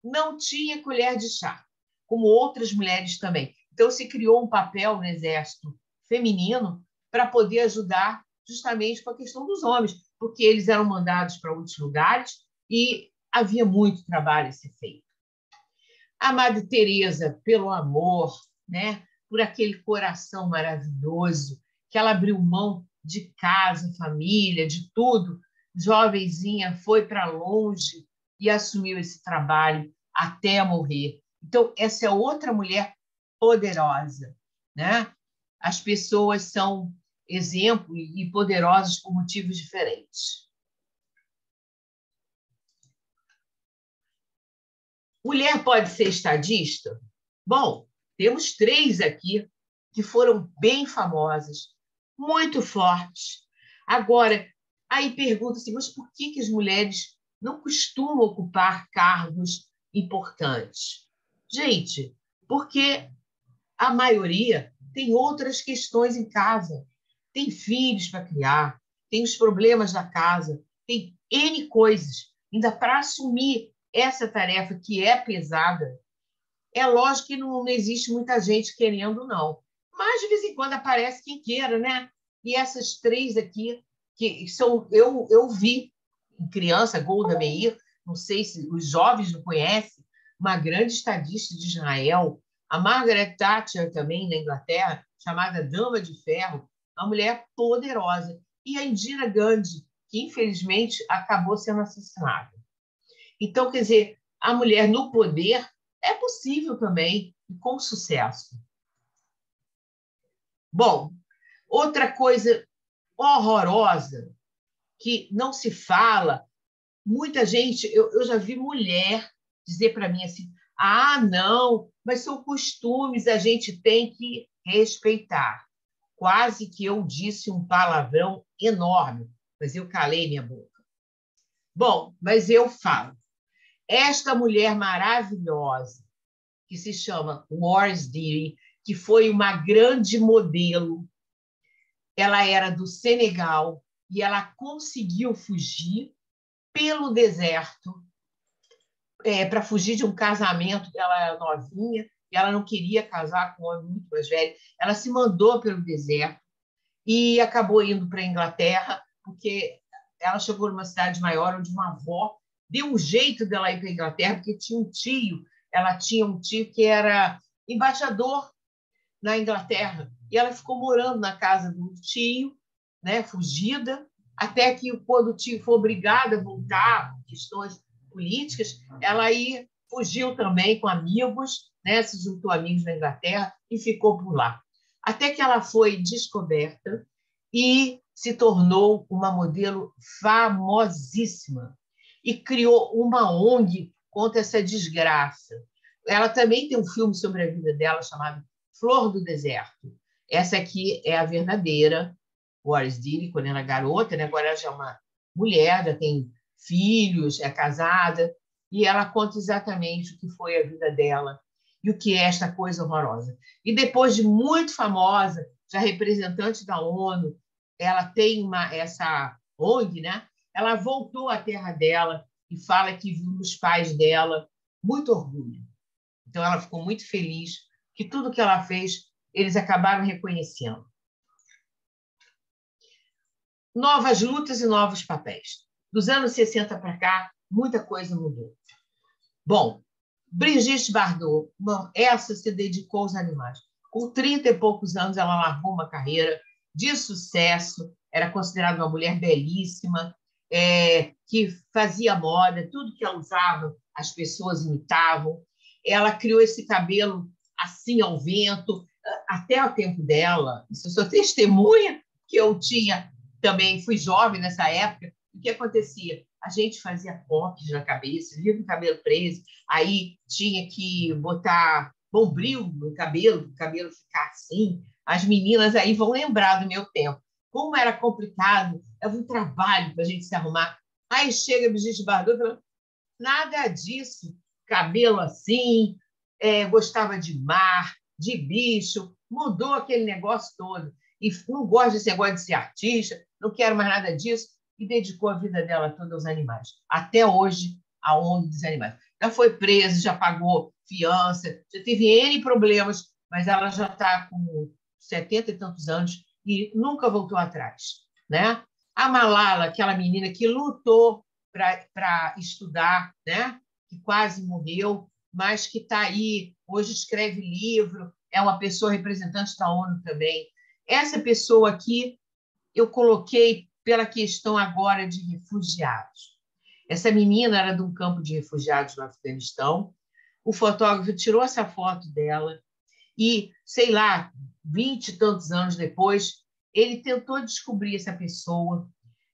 Não tinha colher de chá, como outras mulheres também. Então, se criou um papel no Exército feminino para poder ajudar justamente com a questão dos homens, porque eles eram mandados para outros lugares e havia muito trabalho a ser feito. A Madre Teresa, pelo amor, né, por aquele coração maravilhoso, que ela abriu mão de casa, família, de tudo, jovenzinha, foi para longe e assumiu esse trabalho até morrer. Então, essa é outra mulher poderosa, né? As pessoas são exemplo e poderosas por motivos diferentes. Mulher pode ser estadista? Bom, temos 3 aqui que foram bem famosas, muito fortes. Agora, aí pergunta-se, mas por que as mulheres não costumam ocupar cargos importantes? Gente, porque a maioria tem outras questões em casa, tem filhos para criar, tem os problemas da casa, tem N coisas. Ainda para assumir essa tarefa que é pesada, é lógico que não existe muita gente querendo, não. Mas, de vez em quando, aparece quem queira, né? E essas 3 aqui, que são, eu vi em criança, Golda Meir, não sei se os jovens não conhecem, uma grande estadista de Israel, a Margaret Thatcher também, na Inglaterra, chamada Dama de Ferro, uma mulher poderosa. E a Indira Gandhi, que, infelizmente, acabou sendo assassinada. Então, quer dizer, a mulher no poder é possível também, e com sucesso. Bom, outra coisa horrorosa que não se fala, muita gente, eu já vi mulher dizer para mim assim, não, mas são costumes, a gente tem que respeitar. Quase que eu disse um palavrão enorme, mas eu calei minha boca. Bom, mas eu falo. Esta mulher maravilhosa, que se chama Waris Dirie, que foi uma grande modelo, ela era do Senegal e ela conseguiu fugir pelo deserto para fugir de um casamento. Ela era novinha e ela não queria casar com um homem muito mais velho. Ela se mandou pelo deserto e acabou indo para a Inglaterra, porque ela chegou numa cidade maior onde uma avó deu um jeito dela ir para a Inglaterra, porque ela tinha um tio que era embaixador na Inglaterra, e ela ficou morando na casa do tio, né, fugida, até que, quando o tio foi obrigado a voltar por questões políticas, ela aí fugiu também com amigos, né, se juntou a amigos na Inglaterra e ficou por lá. Até que ela foi descoberta e se tornou uma modelo famosíssima e criou uma ONG contra essa desgraça. Ela também tem um filme sobre a vida dela chamado Flor do Deserto. Essa aqui é a verdadeira Waris Dirie, quando ela era garota, né? Agora ela já é uma mulher, já tem filhos, é casada, e ela conta exatamente o que foi a vida dela e o que é esta coisa horrorosa. E depois de muito famosa, já representante da ONU, ela tem essa ONG, né? Ela voltou à terra dela e fala que viu nos pais dela muito orgulho. Então, ela ficou muito feliz que tudo que ela fez, eles acabaram reconhecendo. Novas lutas e novos papéis. Dos anos 60 para cá, muita coisa mudou. Bom, Brigitte Bardot, essa se dedicou aos animais. Com 30 e poucos anos, ela largou uma carreira de sucesso, era considerada uma mulher belíssima, que fazia moda, tudo que ela usava, as pessoas imitavam. Ela criou esse cabelo assim ao vento, até o tempo dela. Isso eu sou testemunha, que eu tinha também, fui jovem nessa época. O que acontecia? A gente fazia coques na cabeça, via com o cabelo preso, aí tinha que botar bombril no cabelo, para o cabelo ficar assim. As meninas aí vão lembrar do meu tempo. Como era complicado, era um trabalho para a gente se arrumar. Aí chega a Brigitte Bardot e fala, nada disso, cabelo assim, gostava de mar, de bicho, mudou aquele negócio todo. E não gosta desse negócio de ser artista, não quero mais nada disso, e dedicou a vida dela toda aos animais. Até hoje, a ONG dos animais. Já foi presa, já pagou fiança, já teve N problemas, mas ela já está com 70 e tantos anos e nunca voltou atrás. Né? A Malala, aquela menina que lutou para estudar, né? Que quase morreu, mas que está aí, hoje escreve livro, é uma pessoa representante da ONU também. Essa pessoa aqui eu coloquei pela questão agora de refugiados. Essa menina era de um campo de refugiados no Afeganistão. O fotógrafo tirou essa foto dela e, sei lá, 20 e tantos anos depois, ele tentou descobrir essa pessoa.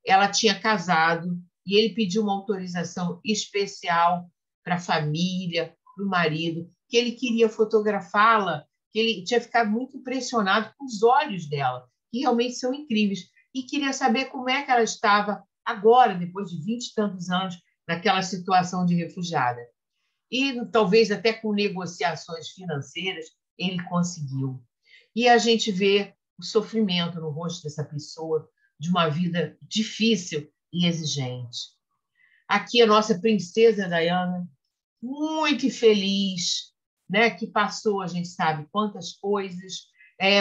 Ela tinha casado e ele pediu uma autorização especial para a família, para o marido, que ele queria fotografá-la, que ele tinha ficado muito impressionado com os olhos dela, que realmente são incríveis, e queria saber como é que ela estava agora, depois de 20 e tantos anos, naquela situação de refugiada. E talvez até com negociações financeiras ele conseguiu. E a gente vê o sofrimento no rosto dessa pessoa, de uma vida difícil e exigente. Aqui a nossa princesa Diana, muito feliz, né? Que passou, a gente sabe quantas coisas,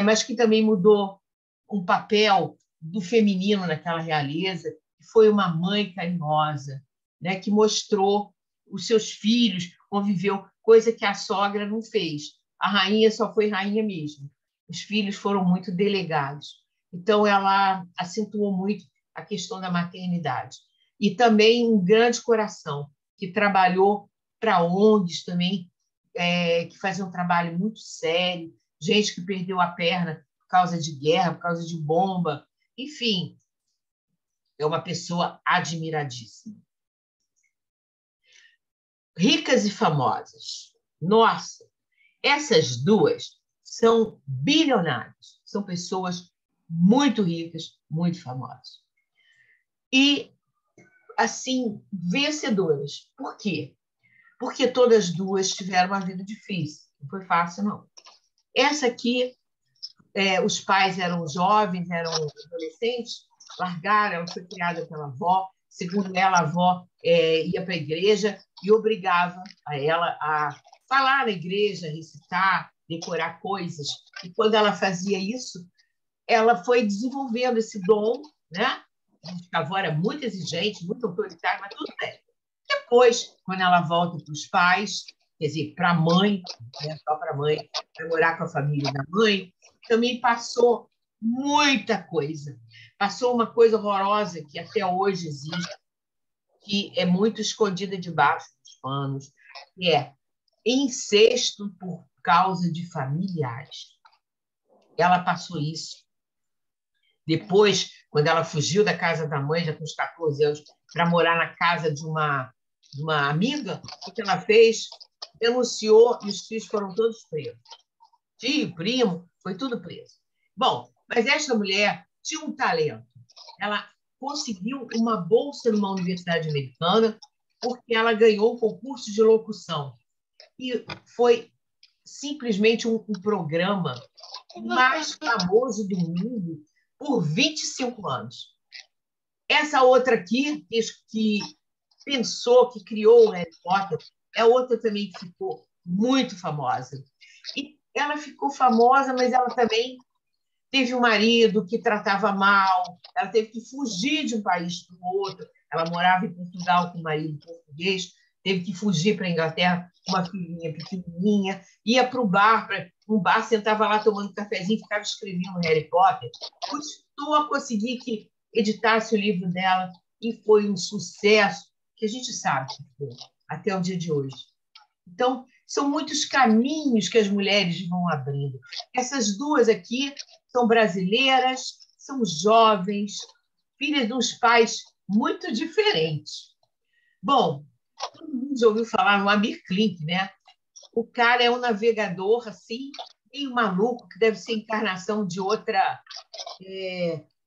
mas que também mudou um papel do feminino naquela realeza, que foi uma mãe carinhosa, né? Que mostrou os seus filhos, conviveu, coisa que a sogra não fez. A rainha só foi rainha mesmo. Os filhos foram muito delegados. Então, ela acentuou muito a questão da maternidade. E também um grande coração, que trabalhou para ONGs também, que faziam um trabalho muito sério, gente que perdeu a perna por causa de guerra, por causa de bomba. Enfim, é uma pessoa admiradíssima. Ricas e famosas. Nossa, essas duas são bilionárias, são pessoas muito ricas, muito famosas. E, assim, vencedoras. Por quê? Porque todas duas tiveram uma vida difícil. Não foi fácil, não. Essa aqui, os pais eram jovens, eram adolescentes, largaram, ela foi criada pela avó. Segundo ela, a avó ia para a igreja e obrigava a ela a falar na igreja, recitar, decorar coisas. E quando ela fazia isso, ela foi desenvolvendo esse dom, né? A avó era muito exigente, muito autoritária, mas tudo bem. Depois, quando ela volta para os pais, quer dizer, para a mãe, né? Só para a mãe, para morar com a família da mãe, também passou muita coisa. Passou uma coisa horrorosa que até hoje existe, que é muito escondida debaixo dos panos, que é incesto por causa de familiares. Ela passou isso. Depois, quando ela fugiu da casa da mãe, já com uns 14 anos, para morar na casa de uma amiga, o que ela fez? Denunciou e os filhos foram todos presos. Tio, primo, foi tudo preso. Bom, mas esta mulher tinha um talento. Ela conseguiu uma bolsa numa universidade americana porque ela ganhou um concurso de locução. E foi simplesmente um programa mais famoso do mundo por 25 anos. Essa outra aqui, que pensou, que criou o Harry Potter, é outra também que ficou muito famosa. E ela ficou famosa, mas ela também teve um marido que tratava mal, ela teve que fugir de um país para o outro. Ela morava em Portugal com o marido português, teve que fugir para a Inglaterra com uma filhinha pequenininha, ia para um bar, sentava lá tomando um cafezinho, ficava escrevendo Harry Potter, custou a conseguir que editasse o livro dela, e foi um sucesso que a gente sabe que foi, até o dia de hoje. Então, são muitos caminhos que as mulheres vão abrindo. Essas duas aqui são brasileiras, são jovens, filhas de uns pais muito diferentes. Bom, todo mundo já ouviu falar no Amir Klink, né? O cara é um navegador assim, meio maluco, que deve ser encarnação de outra,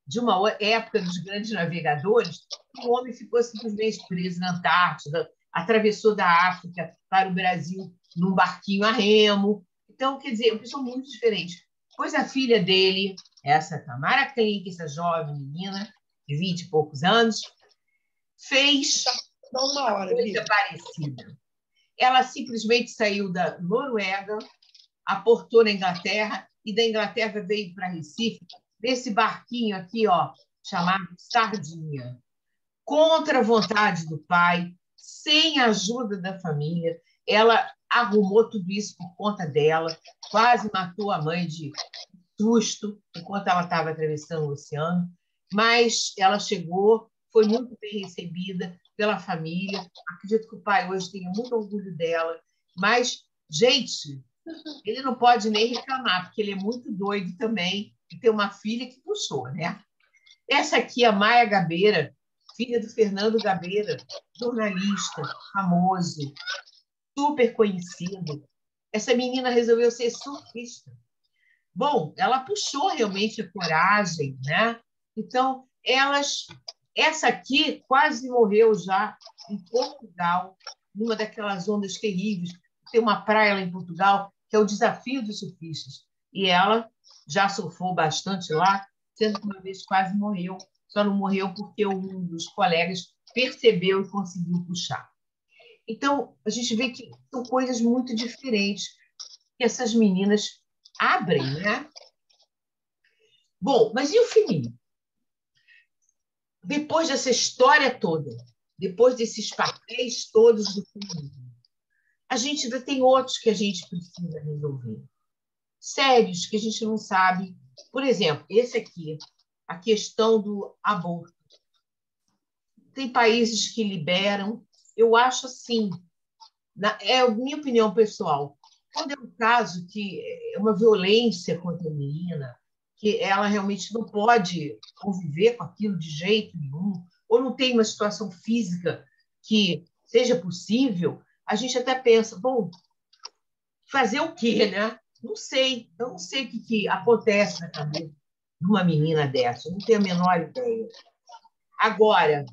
de uma época dos grandes navegadores. O homem ficou simplesmente preso na Antártida, atravessou da África para o Brasil num barquinho a remo. Então, quer dizer, uma pessoa muito diferente. Pois a filha dele, essa Tamara Klink, essa jovem menina de 20 e poucos anos, fez uma coisa parecida. Ela simplesmente saiu da Noruega, aportou na Inglaterra, e da Inglaterra veio para Recife, nesse barquinho aqui, ó, chamado Sardinha, contra a vontade do pai, sem a ajuda da família. Ela arrumou tudo isso por conta dela, quase matou a mãe de susto enquanto ela estava atravessando o oceano, mas ela chegou, foi muito bem recebida pela família. Acredito que o pai hoje tenha muito orgulho dela, mas, gente, ele não pode nem reclamar, porque ele é muito doido também e tem uma filha que puxou, né? Essa aqui, a Maia Gabeira, filha do Fernando Gabeira, jornalista, famoso, super conhecido. Essa menina resolveu ser surfista. Bom, ela puxou realmente a coragem, né? Então, essa aqui quase morreu já em Portugal, numa daquelas ondas terríveis. Tem uma praia lá em Portugal que é o Desafio dos Surfistas. E ela já surfou bastante lá, sendo que uma vez quase morreu. Só não morreu porque um dos colegas percebeu e conseguiu puxar. Então, a gente vê que são coisas muito diferentes que essas meninas abrem, né? Bom, mas e o feminino? Depois dessa história toda, depois desses papéis todos do feminino, a gente ainda tem outros que a gente precisa resolver. Sérios, que a gente não sabe. Por exemplo, esse aqui, a questão do aborto. Tem países que liberam. Eu acho assim, é a minha opinião pessoal, quando é um caso que é uma violência contra a menina, que ela realmente não pode conviver com aquilo de jeito nenhum, ou não tem uma situação física que seja possível, a gente até pensa, bom, fazer o quê, né? Não sei, eu não sei o que acontece na cabeça de uma menina dessa, eu não tenho a menor ideia. Agora,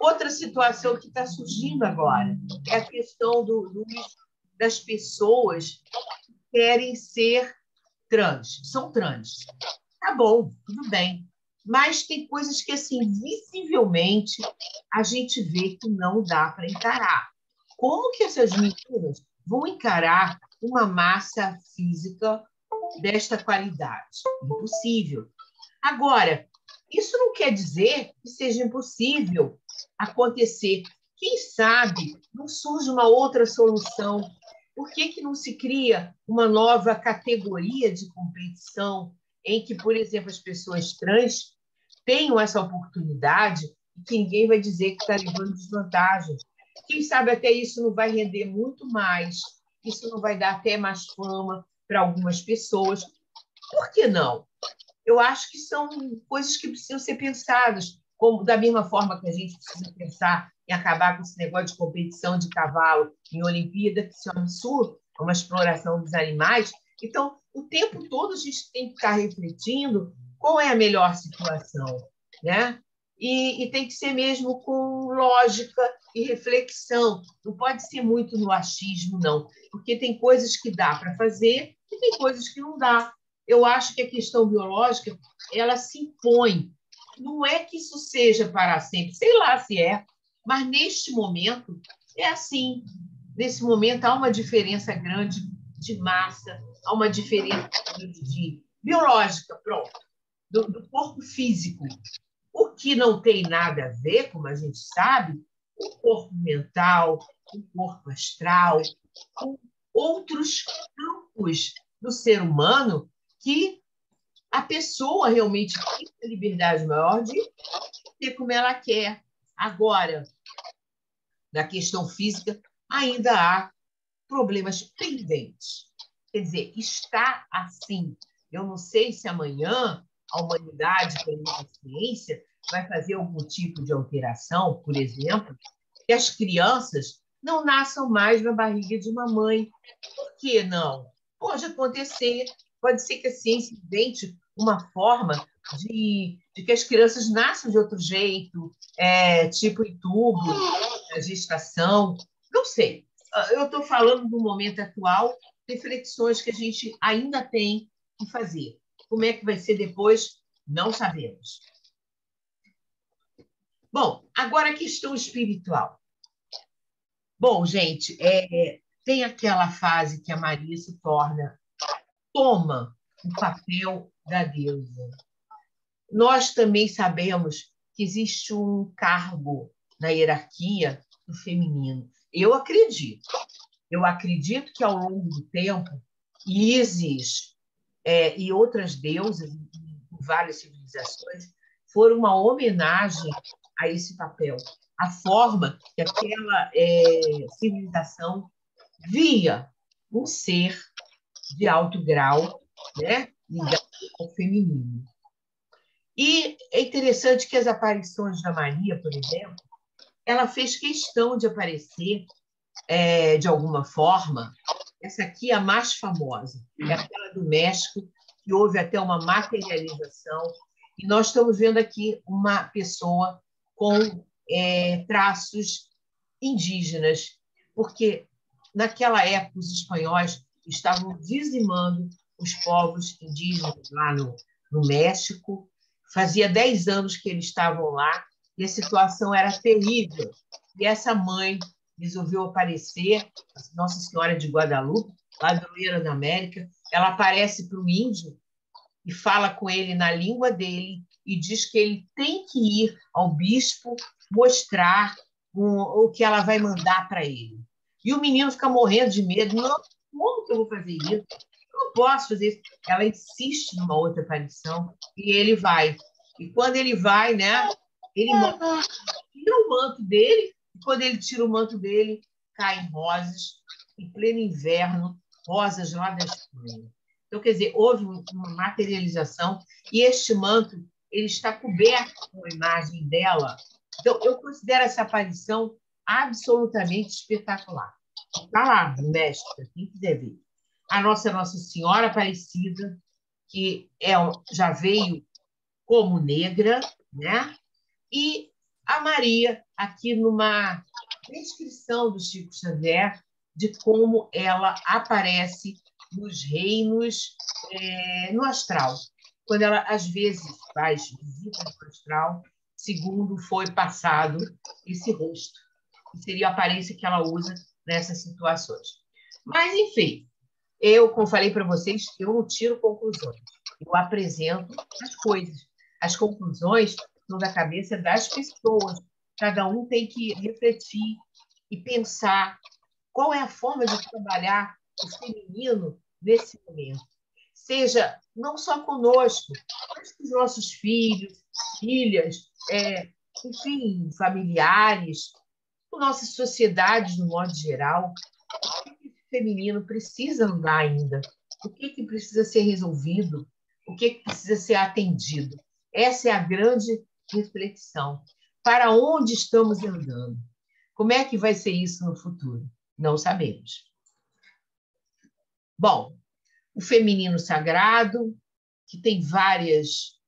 outra situação que está surgindo agora é a questão das pessoas que querem ser trans, são trans. Tá bom, tudo bem. Mas tem coisas que, assim, visivelmente, a gente vê que não dá para encarar. Como que essas meninas vão encarar uma massa física desta qualidade? Impossível. Agora, isso não quer dizer que seja impossível acontecer. Quem sabe não surge uma outra solução? Por que não se cria uma nova categoria de competição em que, por exemplo, as pessoas trans tenham essa oportunidade e que ninguém vai dizer que está levando desvantagem? Quem sabe até isso não vai render muito mais, isso não vai dar até mais fama para algumas pessoas. Por que não? Eu acho que são coisas que precisam ser pensadas, como da mesma forma que a gente precisa pensar em acabar com esse negócio de competição de cavalo em Olimpíada, que isso é um absurdo, é uma exploração dos animais. Então, o tempo todo a gente tem que estar refletindo qual é a melhor situação, né? E tem que ser mesmo com lógica e reflexão. Não pode ser muito no achismo, não, porque tem coisas que dá para fazer e tem coisas que não dá. Eu acho que a questão biológica ela se impõe. Não é que isso seja para sempre, sei lá se é, mas neste momento é assim. Nesse momento há uma diferença grande de massa, há uma diferença grande de biológica, pronto, do corpo físico. O que não tem nada a ver, como a gente sabe, o corpo mental, o corpo astral, com outros campos do ser humano que a pessoa realmente tem a liberdade maior de ter como ela quer. Agora, na questão física, ainda há problemas pendentes. Quer dizer, está assim. Eu não sei se amanhã a humanidade, pela ciência, vai fazer algum tipo de alteração, por exemplo, que as crianças não nasçam mais na barriga de uma mãe. Por que não? Pode acontecer, pode ser que a ciência invente uma forma de que as crianças nasçam de outro jeito, tipo em tubo, a gestação, não sei. Eu estou falando do momento atual, reflexões que a gente ainda tem que fazer. Como é que vai ser depois? Não sabemos. Bom, agora a questão espiritual. Bom, gente, tem aquela fase que a Maria se toma o papel da deusa. Nós também sabemos que existe um cargo na hierarquia do feminino. Eu acredito que ao longo do tempo, Ísis e outras deusas em várias civilizações foram uma homenagem a esse papel, a forma que aquela civilização via um ser de alto grau, né, ligado ao feminino. E é interessante que as aparições da Maria, por exemplo, ela fez questão de aparecer de alguma forma. Essa aqui é a mais famosa, é aquela do México, que houve até uma materialização. E nós estamos vendo aqui uma pessoa com traços indígenas, porque naquela época os espanhóis estavam dizimando os povos indígenas lá no México. Fazia 10 anos que eles estavam lá e a situação era terrível. E essa mãe resolveu aparecer, Nossa Senhora de Guadalupe, padroeira da América. Ela aparece para o índio e fala com ele na língua dele e diz que ele tem que ir ao bispo mostrar o que ela vai mandar para ele. E o menino fica morrendo de medo. Não, como que eu vou fazer isso? Eu não posso fazer isso. Ela insiste numa outra aparição e ele vai. E quando ele vai, né, ele tira o manto dele, e quando ele tira o manto dele, caem rosas, em pleno inverno, rosas lá da Espanha. Então, quer dizer, houve uma materialização e este manto ele está coberto com a imagem dela. Então, eu considero essa aparição absolutamente espetacular. Está lá, no México, quem quiser ver. A Nossa Senhora Aparecida, que já veio como negra, né? E a Maria, aqui numa descrição do Chico Xavier, de como ela aparece nos reinos, no astral. Quando ela, às vezes, faz visitas no astral, segundo foi passado esse rosto, que seria a aparência que ela usa nessas situações. Mas, enfim, como falei para vocês, eu não tiro conclusões, eu apresento as coisas. As conclusões são da cabeça das pessoas. Cada um tem que refletir e pensar qual é a forma de trabalhar o feminino nesse momento. Seja não só conosco, mas com os nossos filhos, filhas, enfim, familiares, com nossas sociedades, no modo geral. O que o feminino precisa andar ainda? O que precisa ser resolvido? O que precisa ser atendido? Essa é a grande reflexão. Para onde estamos andando? Como é que vai ser isso no futuro? Não sabemos. Bom, o feminino sagrado, que tem várias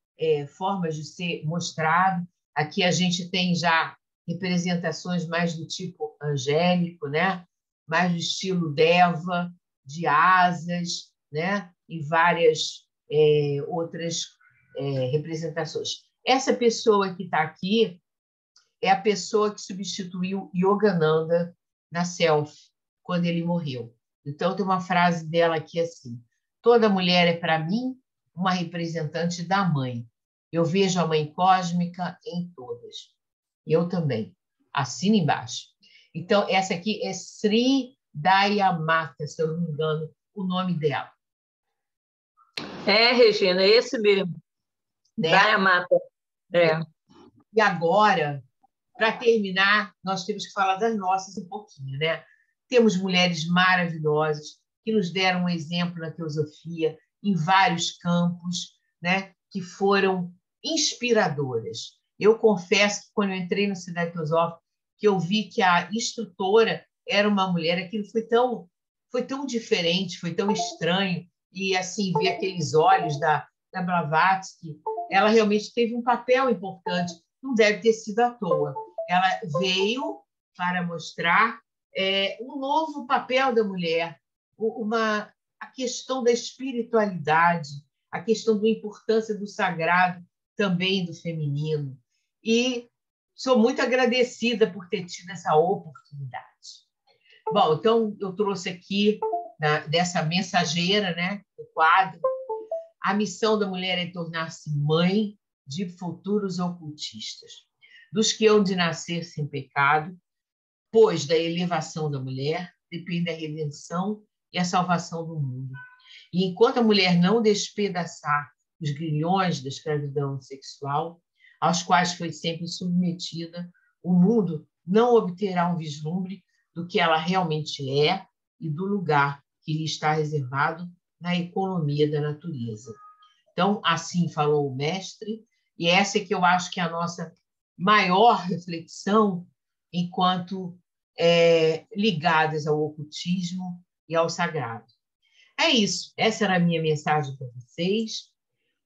formas de ser mostrado. Aqui a gente tem já representações mais do tipo angélico, né? Mais do estilo Deva, de asas, né? E várias outras representações. Essa pessoa que está aqui é a pessoa que substituiu Yogananda na selfie, quando ele morreu. Então, tem uma frase dela aqui assim: toda mulher é, para mim, uma representante da mãe. Eu vejo a mãe cósmica em todas. Eu também. Assina embaixo. Então, essa aqui é Sri Dayamata, se eu não me engano, o nome dela. É, Regina, é esse mesmo. né? Gaia Mata. É. E agora, para terminar, nós temos que falar das nossas um pouquinho, né? Temos mulheres maravilhosas que nos deram um exemplo na teosofia em vários campos, né? Que foram inspiradoras. Eu confesso que quando eu entrei na Cidade Teosófica, que eu vi que a instrutora era uma mulher, aquilo foi tão diferente, foi tão estranho, e assim, ver aqueles olhos da Blavatsky, ela realmente teve um papel importante, não deve ter sido à toa. Ela veio para mostrar um novo papel da mulher, a questão da espiritualidade, a questão da importância do sagrado, também do feminino. E sou muito agradecida por ter tido essa oportunidade. Bom, então eu trouxe aqui, dessa mensageira, né, do quadro, a missão da mulher é tornar-se mãe de futuros ocultistas, dos que hão de nascer sem pecado, pois da elevação da mulher depende a redenção e a salvação do mundo. E enquanto a mulher não despedaçar os grilhões da escravidão sexual, aos quais foi sempre submetida, o mundo não obterá um vislumbre do que ela realmente é e do lugar que lhe está reservado na economia da natureza. Então, assim falou o mestre, e essa é que eu acho que é a nossa maior reflexão enquanto ligadas ao ocultismo e ao sagrado. É isso, essa era a minha mensagem para vocês,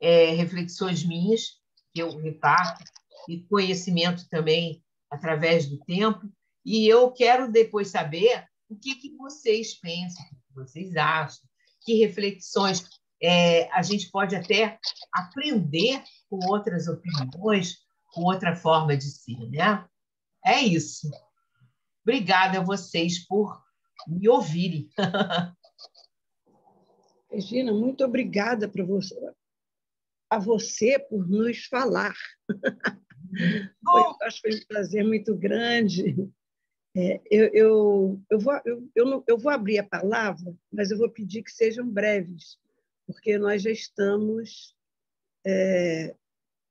reflexões minhas, que eu reparto, e conhecimento também através do tempo, e eu quero depois saber o que vocês pensam, o que vocês acham, que reflexões a gente pode até aprender com outras opiniões, com outra forma de ser, né? É isso. Obrigada a vocês por me ouvirem. Regina, muito obrigada a você por nos falar. Acho que foi um prazer muito grande. Eu vou abrir a palavra, mas eu vou pedir que sejam breves, porque nós já estamos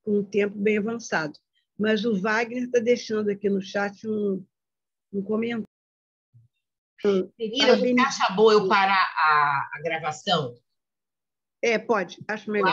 com um tempo bem avançado. Mas o Wagner está deixando aqui no chat um comentário. Menina, você acha bom eu parar a gravação? Pode, acho melhor.